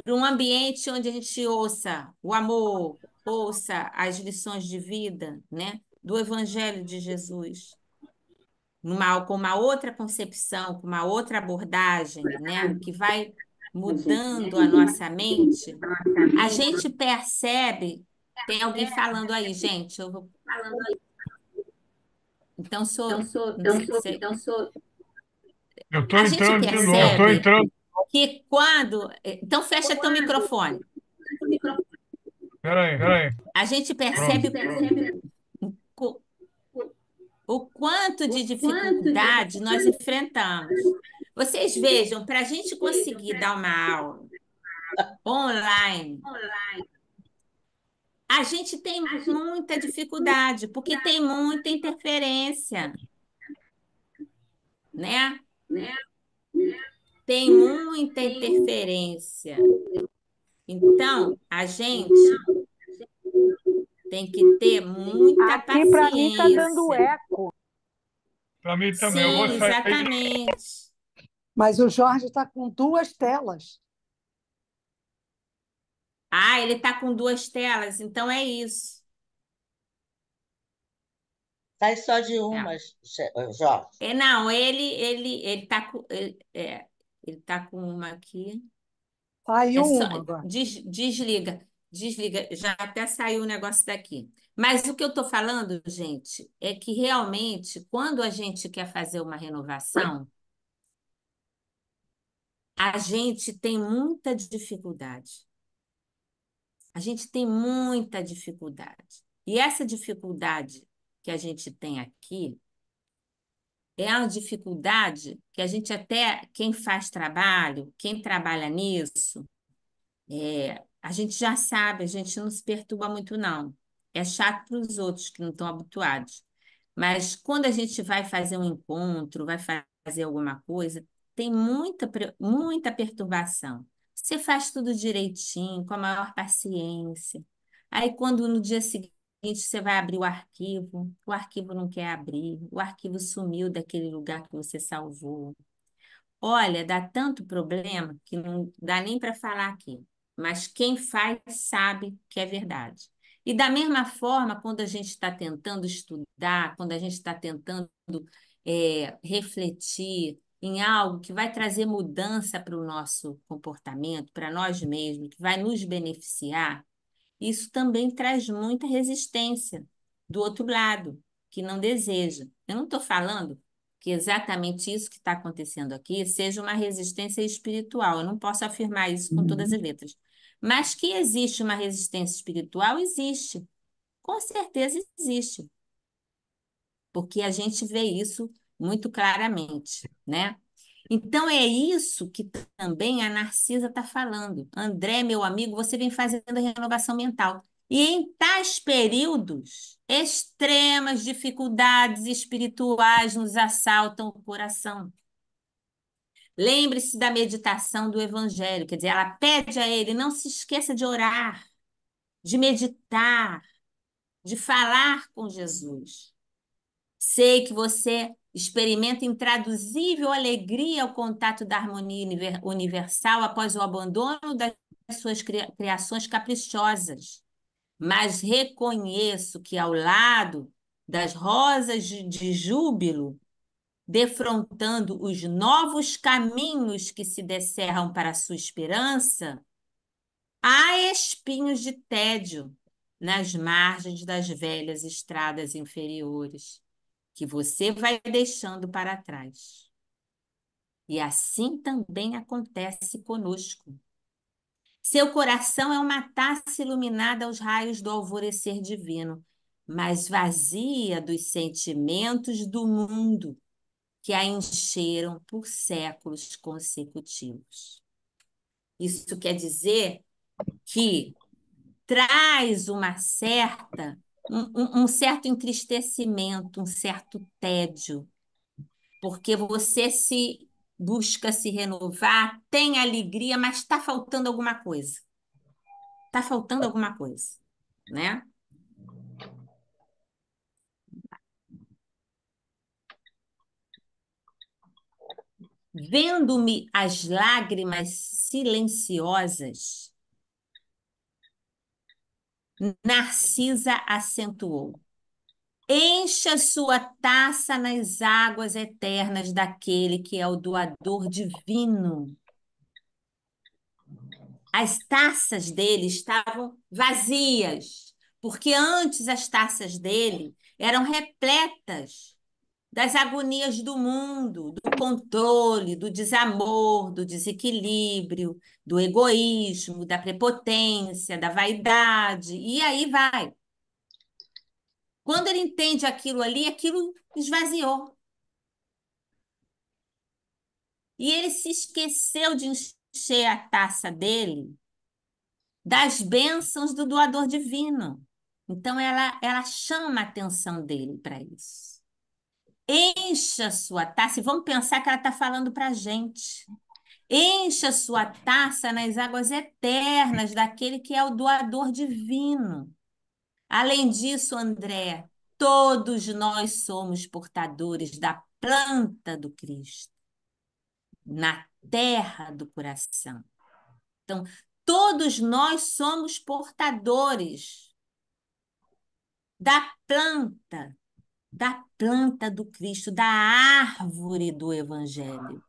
para um ambiente onde a gente ouça o amor, ouça as lições de vida, né? Do Evangelho de Jesus. Com uma outra concepção, com uma outra abordagem, né, que vai mudando a nossa mente, a gente percebe. Tem alguém falando aí, gente. Então, não sei se. Eu estou A gente entrando de novo. Eu estou percebe entrando. que quando. Então, fecha teu microfone. Peraí. A gente Pronto. percebe co- o quanto de dificuldade nós enfrentamos. Vocês vejam, para a gente conseguir dar uma aula online, a gente tem muita dificuldade, porque tem muita interferência, né? Tem muita interferência. Então, a gente tem que ter muita Aqui para mim está dando paciência. eco. Para mim também. Eu vou Sim, sair. exatamente. Mas o Jorge está com duas telas. Ah, ele está com duas telas, então é isso. Sai só de É. uma, Jorge. Não, ele tá com uma aqui. Saiu Só, uma agora. desliga, já até saiu o negócio daqui. Mas o que eu estou falando, gente, é que realmente, quando a gente quer fazer uma renovação, a gente tem muita dificuldade. A gente tem muita dificuldade. E essa dificuldade que a gente tem aqui é uma dificuldade que a gente até, quem faz trabalho, quem trabalha nisso, a gente já sabe, a gente não se perturba muito, não. É chato para os outros que não estão habituados. Mas quando a gente vai fazer um encontro, vai fazer alguma coisa, tem muita perturbação. Você faz tudo direitinho, com a maior paciência. Aí, quando no dia seguinte você vai abrir o arquivo não quer abrir, o arquivo sumiu daquele lugar que você salvou. Olha, dá tanto problema que não dá nem para falar aqui. Mas quem faz sabe que é verdade. E da mesma forma, quando a gente está tentando estudar, quando a gente está tentando refletir em algo que vai trazer mudança para o nosso comportamento, para nós mesmos, que vai nos beneficiar, isso também traz muita resistência do outro lado, que não deseja. Eu não estou falando que exatamente isso que está acontecendo aqui seja uma resistência espiritual. Eu não posso afirmar isso com todas as letras. Mas que existe uma resistência espiritual, existe. Com certeza existe. Porque a gente vê isso muito claramente, né? Então é isso que também a Narcisa está falando. André, meu amigo, você vem fazendo a renovação mental. E em tais períodos, extremas dificuldades espirituais nos assaltam o coração. Lembre-se da meditação do Evangelho, quer dizer, ela pede a ele, não se esqueça de orar, de meditar, de falar com Jesus. Sei que você experimenta intraduzível alegria ao contato da harmonia universal após o abandono das suas criações caprichosas. Mas reconheço que ao lado das rosas de júbilo, defrontando os novos caminhos que se descerram para a sua esperança, há espinhos de tédio nas margens das velhas estradas inferiores que você vai deixando para trás. E assim também acontece conosco. Seu coração é uma taça iluminada aos raios do alvorecer divino, mas vazia dos sentimentos do mundo que a encheram por séculos consecutivos. Isso quer dizer que traz um certo entristecimento, um certo tédio, porque você se busca se renovar, tem alegria, mas está faltando alguma coisa. Está faltando alguma coisa, né? Vendo-me as lágrimas silenciosas, Narcisa acentuou: encha sua taça nas águas eternas daquele que é o doador divino. As taças dele estavam vazias, porque antes as taças dele eram repletas das agonias do mundo, do controle, do desamor, do desequilíbrio, do egoísmo, da prepotência, da vaidade, e aí vai. Quando ele entende aquilo ali, aquilo esvaziou. E ele se esqueceu de encher a taça dele das bênçãos do doador divino. Então, ela chama a atenção dele para isso. Encha sua taça, e vamos pensar que ela está falando para a gente. Encha sua taça nas águas eternas daquele que é o doador divino. Além disso, André, todos nós somos portadores da planta do Cristo, na terra do coração. Então, todos nós somos portadores da planta do Cristo, da árvore do Evangelho.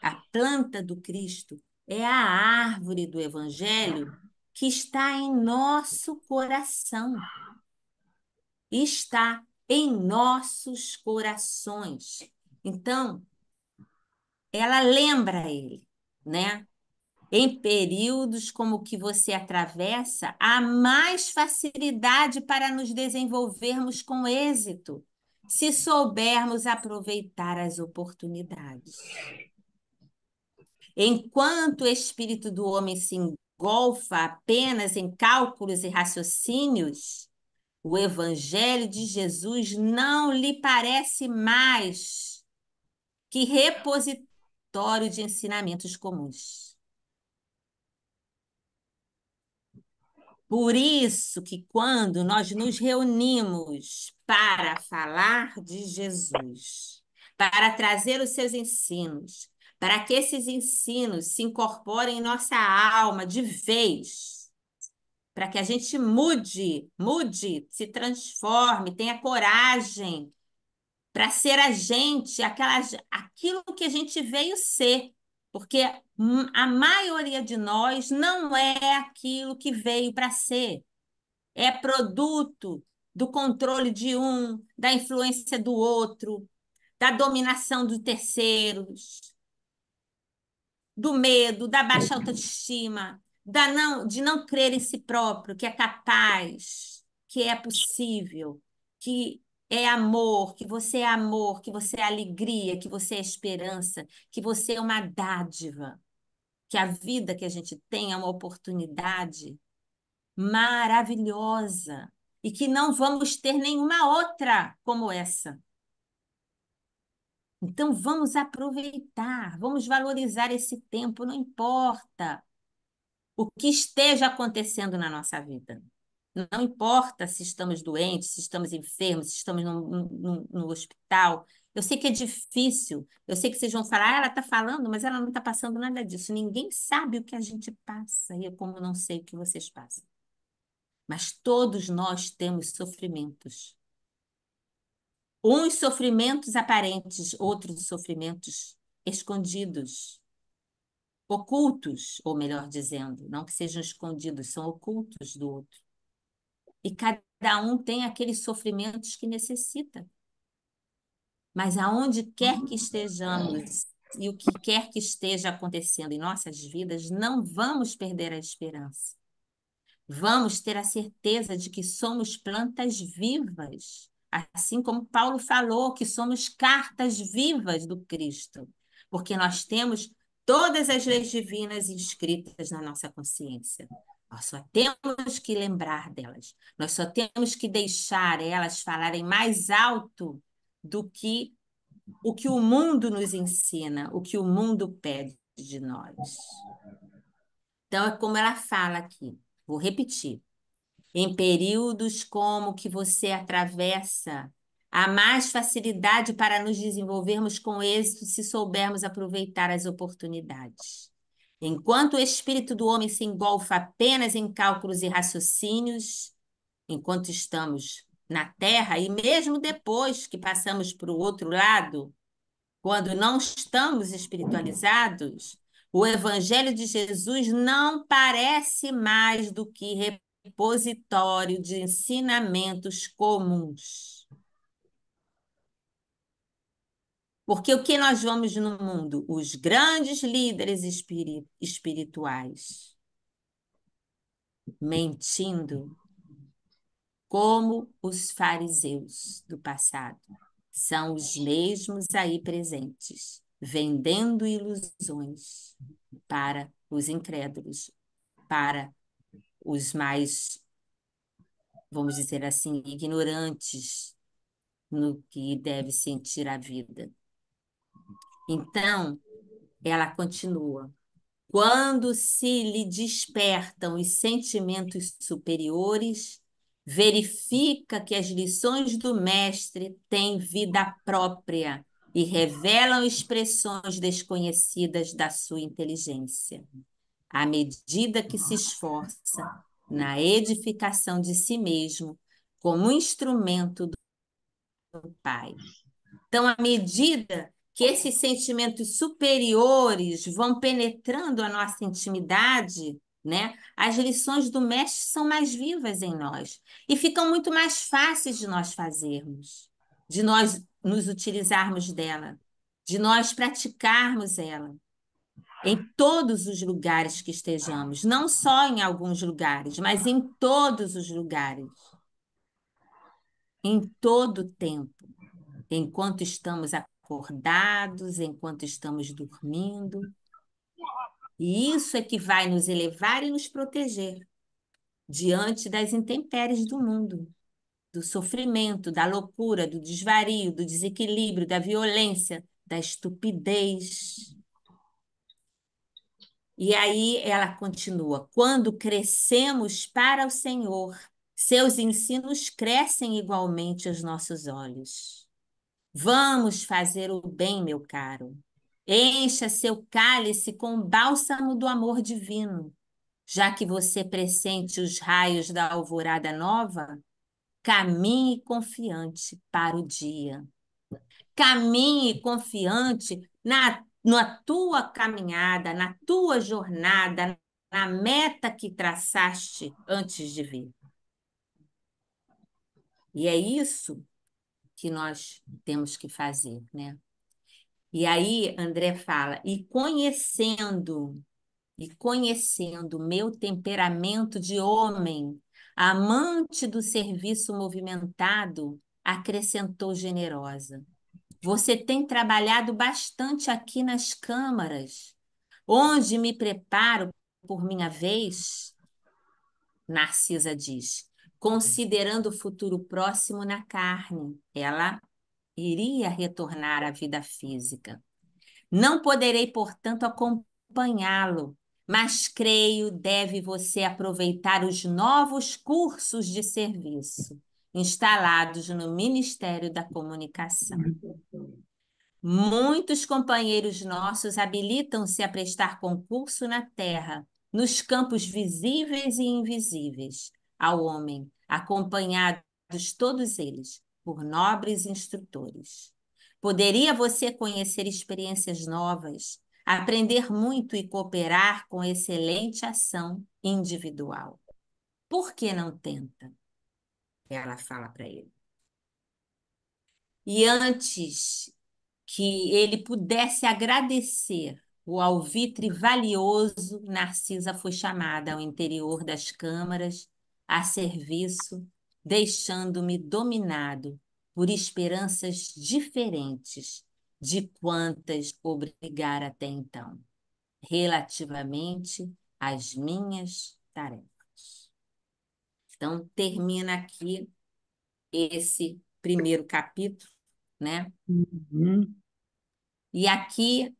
A planta do Cristo é a árvore do Evangelho que está em nosso coração. Está em nossos corações. Então, ela lembra ele, né? Em períodos como o que você atravessa, há mais facilidade para nos desenvolvermos com êxito, se soubermos aproveitar as oportunidades. Enquanto o espírito do homem se engolfa apenas em cálculos e raciocínios, o Evangelho de Jesus não lhe parece mais que repositório de ensinamentos comuns. Por isso que quando nós nos reunimos para falar de Jesus, para trazer os seus ensinos, para que esses ensinos se incorporem em nossa alma de vez, para que a gente mude, se transforme, tenha coragem para ser a gente, aquilo que a gente veio ser. Porque a maioria de nós não é aquilo que veio para ser. É produto do controle de um, da influência do outro, da dominação dos terceiros, do medo, da baixa autoestima, de não crer em si próprio, que é capaz, que é possível, que é amor, que você é alegria, que você é esperança, que você é uma dádiva, que a vida que a gente tem é uma oportunidade maravilhosa e que não vamos ter nenhuma outra como essa. Então, vamos aproveitar, vamos valorizar esse tempo, não importa o que esteja acontecendo na nossa vida. Não importa se estamos doentes, se estamos enfermos, se estamos no hospital. Eu sei que é difícil, eu sei que vocês vão falar, ela está falando, mas ela não está passando nada disso. Ninguém sabe o que a gente passa, e eu, como não sei o que vocês passam. Mas todos nós temos sofrimentos. Uns sofrimentos aparentes, outros sofrimentos escondidos, ocultos, ou melhor dizendo, não que sejam escondidos, são ocultos do outro. E cada um tem aqueles sofrimentos que necessita. Mas aonde quer que estejamos e o que quer que esteja acontecendo em nossas vidas, não vamos perder a esperança. Vamos ter a certeza de que somos plantas vivas, assim como Paulo falou, que somos cartas vivas do Cristo, porque nós temos todas as leis divinas inscritas na nossa consciência. Nós só temos que lembrar delas, nós só temos que deixar elas falarem mais alto do que o que o mundo nos ensina, o que o mundo pede de nós. Então, é como ela fala aqui, vou repetir. Em períodos como que você atravessa, há mais facilidade para nos desenvolvermos com êxito se soubermos aproveitar as oportunidades. Enquanto o espírito do homem se engolfa apenas em cálculos e raciocínios, enquanto estamos na Terra, e mesmo depois que passamos para o outro lado, quando não estamos espiritualizados, o Evangelho de Jesus não parece mais do que repositório de ensinamentos comuns. Porque o que nós vamos no mundo? Os grandes líderes espirituais mentindo, como os fariseus do passado. São os mesmos aí presentes, vendendo ilusões para os incrédulos, para os mais, vamos dizer assim, ignorantes no que deve sentir a vida. Então, ela continua. Quando se lhe despertam os sentimentos superiores, verifica que as lições do mestre têm vida própria e revelam expressões desconhecidas da sua inteligência. À medida que se esforça na edificação de si mesmo como instrumento do Pai. Então, à medida que esses sentimentos superiores vão penetrando a nossa intimidade, né? As lições do mestre são mais vivas em nós e ficam muito mais fáceis de nós fazermos, de nós nos utilizarmos dela, de nós praticarmos ela em todos os lugares que estejamos, não só em alguns lugares, mas em todos os lugares, em todo o tempo. Enquanto estamos acordados, enquanto estamos dormindo. E isso é que vai nos elevar e nos proteger diante das intempéries do mundo, do sofrimento, da loucura, do desvario, do desequilíbrio, da violência, da estupidez. E aí ela continua: quando crescemos para o Senhor, seus ensinos crescem igualmente aos nossos olhos. Vamos fazer o bem, meu caro. Encha seu cálice com o bálsamo do amor divino. Já que você pressente os raios da alvorada nova, caminhe confiante para o dia. Caminhe confiante na tua caminhada, na tua jornada, na meta que traçaste antes de vir. E é isso que nós temos que fazer, né? E aí, André fala, e conhecendo meu temperamento de homem, amante do serviço movimentado, acrescentou generosa. Você tem trabalhado bastante aqui nas câmaras, onde me preparo por minha vez, Narcisa diz, considerando o futuro próximo na carne. Ela iria retornar à vida física. Não poderei, portanto, acompanhá-lo, mas creio deve você aproveitar os novos cursos de serviço instalados no Ministério da Comunicação. Muitos companheiros nossos habilitam-se a prestar concurso na terra, nos campos visíveis e invisíveis, ao homem, acompanhados todos eles por nobres instrutores. Poderia você conhecer experiências novas, aprender muito e cooperar com excelente ação individual. Por que não tenta? Ela fala para ele. E antes que ele pudesse agradecer o alvitre valioso, Narcisa foi chamada ao interior das câmaras, a serviço, deixando-me dominado por esperanças diferentes de quantas obrigara até então, relativamente às minhas tarefas. Então, termina aqui esse primeiro capítulo, né? Uhum. E aqui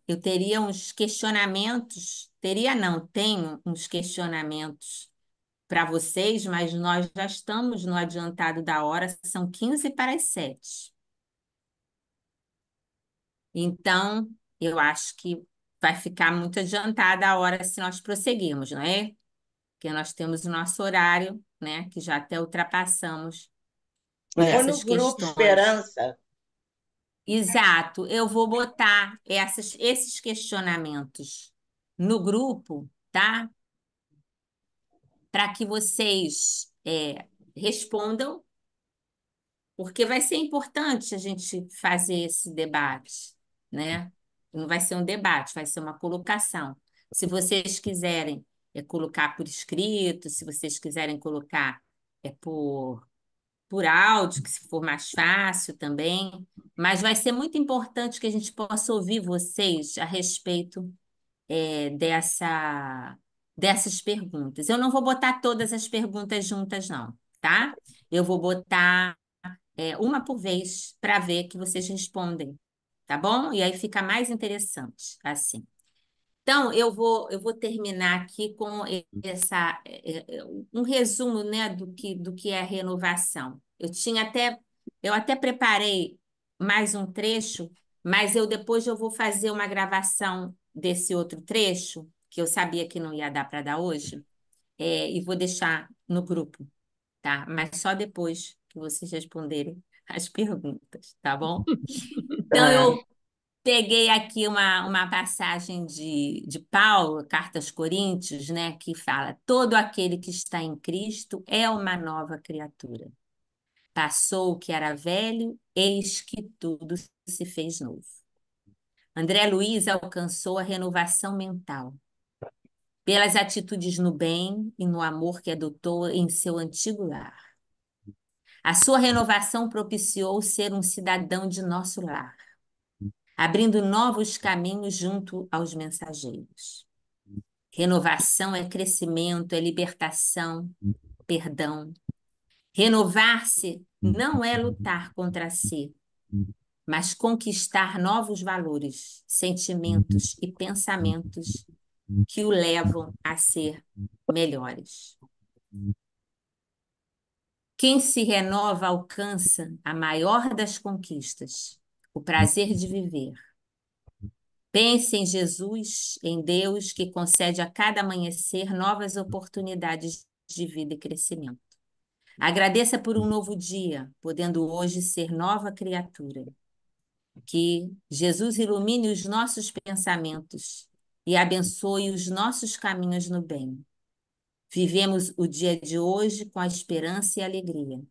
eu teria uns questionamentos, teria não, tenho uns questionamentos para vocês, mas nós já estamos no adiantado da hora, são 15 para as 7. Então, eu acho que vai ficar muito adiantada a hora se nós prosseguirmos, não é? Porque nós temos o nosso horário, né, que já até ultrapassamos por Põe no essas grupo questões. Esperança. Exato, eu vou botar esses questionamentos no grupo, tá? Para que vocês respondam, porque vai ser importante a gente fazer esse debate, né? Não vai ser um debate, vai ser uma colocação. Se vocês quiserem colocar por escrito, se vocês quiserem colocar por áudio, que se for mais fácil também, mas vai ser muito importante que a gente possa ouvir vocês a respeito dessas perguntas. Eu não vou botar todas as perguntas juntas, não, tá? Eu vou botar uma por vez para ver que vocês respondem, tá bom? E aí fica mais interessante, assim. Então, eu vou terminar aqui com um resumo, né, do que é a renovação. Eu até preparei mais um trecho, mas depois eu vou fazer uma gravação desse outro trecho, que eu sabia que não ia dar para dar hoje, e vou deixar no grupo, tá? Mas só depois que vocês responderem as perguntas, tá bom? Então, Tá. eu peguei aqui uma passagem de Paulo, Carta aos Coríntios, né, que fala: todo aquele que está em Cristo é uma nova criatura. Passou o que era velho, eis que tudo se fez novo. André Luiz alcançou a renovação mental pelas atitudes no bem e no amor que adotou em seu antigo lar. A sua renovação propiciou ser um cidadão de nosso lar, abrindo novos caminhos junto aos mensageiros. Renovação é crescimento, é libertação, perdão. Renovar-se não é lutar contra si, mas conquistar novos valores, sentimentos e pensamentos que o levam a ser melhores. Quem se renova alcança a maior das conquistas, o prazer de viver. Pense em Jesus, em Deus, que concede a cada amanhecer novas oportunidades de vida e crescimento. Agradeça por um novo dia, podendo hoje ser nova criatura. Que Jesus ilumine os nossos pensamentos e abençoe os nossos caminhos no bem. Vivemos o dia de hoje com a esperança e alegria,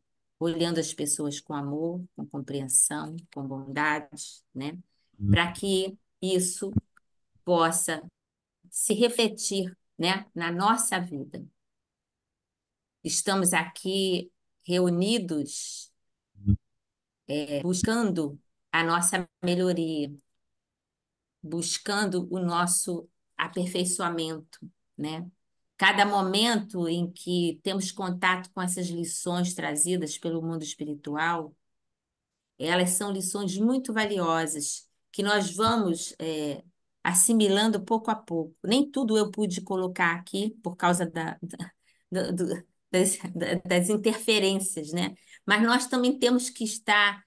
olhando as pessoas com amor, com compreensão, com bondade, né? Para que isso possa se refletir, né, na nossa vida. Estamos aqui reunidos, buscando a nossa melhoria, buscando o nosso aperfeiçoamento, né? Cada momento em que temos contato com essas lições trazidas pelo mundo espiritual, elas são lições muito valiosas que nós vamos assimilando pouco a pouco. Nem tudo eu pude colocar aqui por causa das interferências, né? Mas nós também temos que estar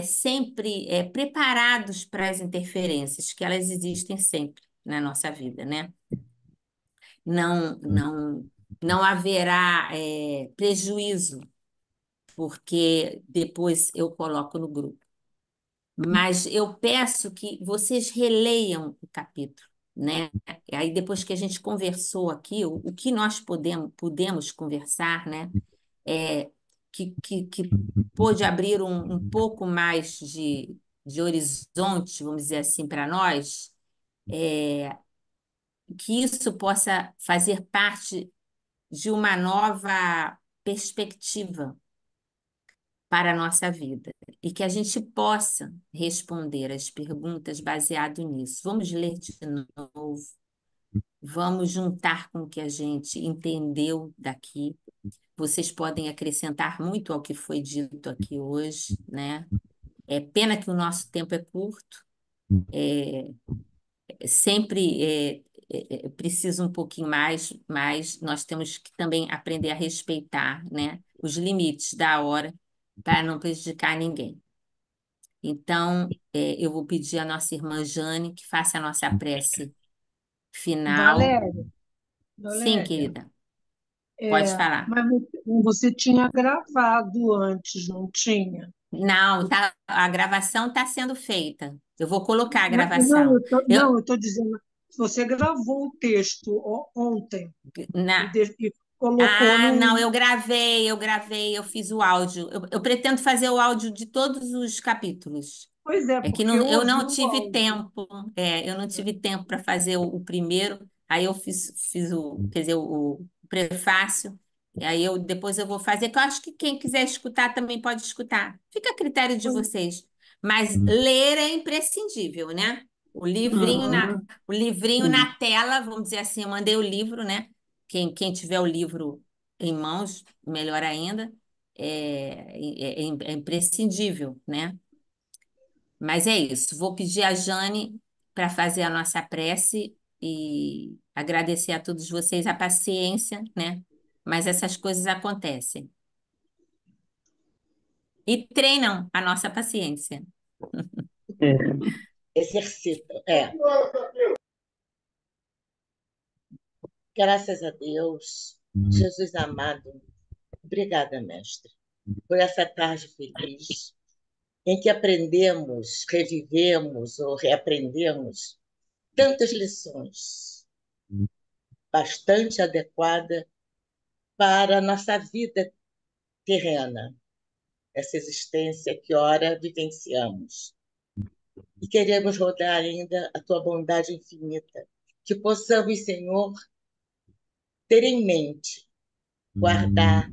sempre preparados para as interferências, que elas existem sempre na nossa vida, né? Não, não, não haverá prejuízo, porque depois eu coloco no grupo. Mas eu peço que vocês releiam o capítulo, né? E aí, depois que a gente conversou aqui, o que nós pudemos conversar, né? É, que pôde abrir um pouco mais de horizonte, vamos dizer assim, para nós, que isso possa fazer parte de uma nova perspectiva para a nossa vida e que a gente possa responder as perguntas baseado nisso. Vamos ler de novo, vamos juntar com o que a gente entendeu daqui. Vocês podem acrescentar muito ao que foi dito aqui hoje, né? É pena que o nosso tempo é curto, sempre precisa um pouquinho mais, mas nós temos que também aprender a respeitar, né, os limites da hora para não prejudicar ninguém. Então, eu vou pedir à nossa irmã Jane que faça a nossa prece final. Valéria, Sim, Valéria, querida, pode falar. mas você tinha gravado antes, não tinha? Não, a gravação está sendo feita. Eu vou colocar a Não, gravação. não, eu estou dizendo, você gravou o texto ontem e, Na, e colocou não, no. eu fiz o áudio. Eu pretendo fazer o áudio de todos os capítulos. Pois é, É que porque eu eu ouvi não o tive áudio. tempo, eu não tive tempo para fazer o primeiro, aí eu fiz quer dizer, o prefácio, e aí depois eu vou fazer, que eu acho que quem quiser escutar também pode escutar. Fica a critério de vocês. Mas ler é imprescindível, né? Uhum. O livrinho Sim. na tela, vamos dizer assim, eu mandei o livro, né? Quem tiver o livro em mãos, melhor ainda, é imprescindível, né? Mas é isso. Vou pedir a Jane para fazer a nossa prece e agradecer a todos vocês a paciência, né? Mas essas coisas acontecem. E treinam a nossa paciência. É. Exercita. Graças a Deus, Jesus amado, obrigada, mestre, por essa tarde feliz em que aprendemos, revivemos ou reaprendemos tantas lições, bastante adequada para a nossa vida terrena, essa existência que ora vivenciamos. E queremos rodar ainda a tua bondade infinita, que possamos, Senhor, ter em mente, guardar,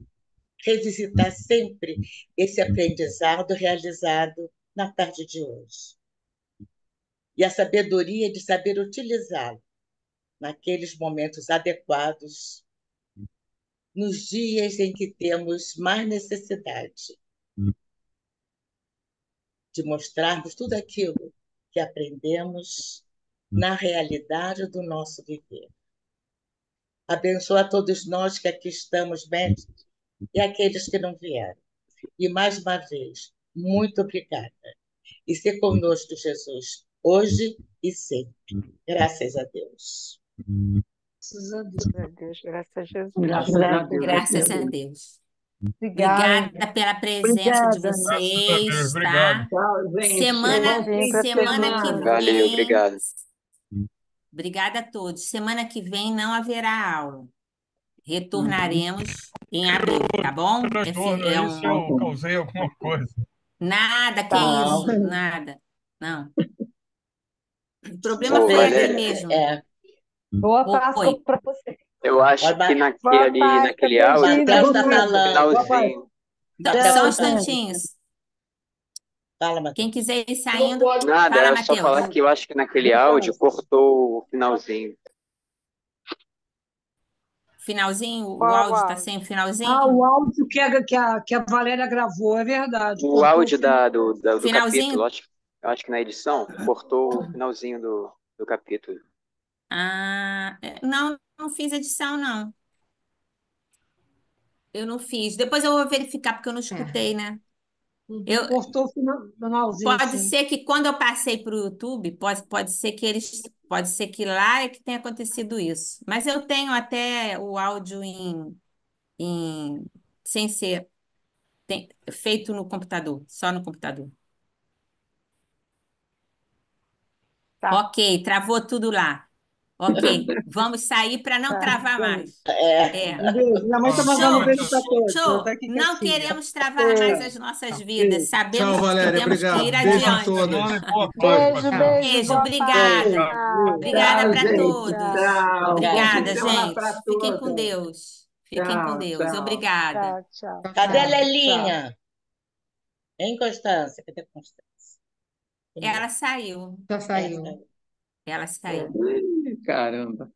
revisitar sempre esse aprendizado realizado na tarde de hoje. E a sabedoria de saber utilizá-lo naqueles momentos adequados, nos dias em que temos mais necessidade de mostrarmos tudo aquilo que aprendemos na realidade do nosso viver. Abençoa a todos nós que aqui estamos, mestre, e aqueles que não vieram. E, mais uma vez, muito obrigada. E se conosco, Jesus, hoje e sempre. Graças a Deus. Graças a Deus. Meu Deus, graças a Jesus. Graças a Deus. Graças a Deus. Obrigada. Obrigada pela presença de Obrigada. Graças a Deus, vocês, obrigado. tá? Tchau, gente. Bom fim de Semana que semana. Valeu, vem. obrigado. Obrigada a todos. Semana que vem não haverá aula. Retornaremos em abril, tá bom? Transtorno É aí se eu causei alguma coisa. Nada, que Tá. isso, nada. Não. O problema Ô, foi aqui Valéria, mesmo. Boa Páscoa Oi. para você. eu acho que Boa naquele, Páscoa, naquele O beijinho áudio, para Matheus está você. finalzinho. Só um falando. instantinho. Fala, Matheus. Quem quiser ir saindo, Nada, fala, era só falar Matheus. que eu acho que naquele áudio cortou o finalzinho. Finalzinho, o Qual áudio está áudio? sem Ah, finalzinho? o áudio que a Valéria gravou, é verdade. O Cortou áudio o final. do capítulo, Finalzinho? eu acho que na edição cortou o finalzinho do capítulo. Não, não fiz edição, não. Eu não fiz. Depois eu vou verificar, porque eu não escutei, né? Cortou o finalzinho, Pode sim. ser que quando eu passei para o YouTube, pode ser que pode ser que lá é que tenha acontecido isso. Mas eu tenho até o áudio sem ser feito no computador, só no computador. Tá, Ok, travou tudo lá. Ok, vamos sair para não tá. travar mais. É. Um beijo. Minha mãe está mandando um Show, beijo para todos. Ela está show. aqui Não quietinha. queremos travar mais as nossas vidas. Beijo. Sabemos Tchau, que Valéria. temos que ir Obrigado. Beijo a adiante. Semana e todas. boa Páscoa, Beijo, turma. beijo, Beijo, boa obrigada. Páscoa. Obrigada Tchau, para gente. todos. Tchau. Bom fim Obrigada, de semana gente. para Fiquem com todos. Deus. Fiquem com Tchau, Deus. tchau. Obrigada. Tchau, tchau. Cadê a Tchau. Lelinha? Hein, Constância? Cadê a Constância? Ela saiu. Já saiu. Ela saiu. Ih, caramba.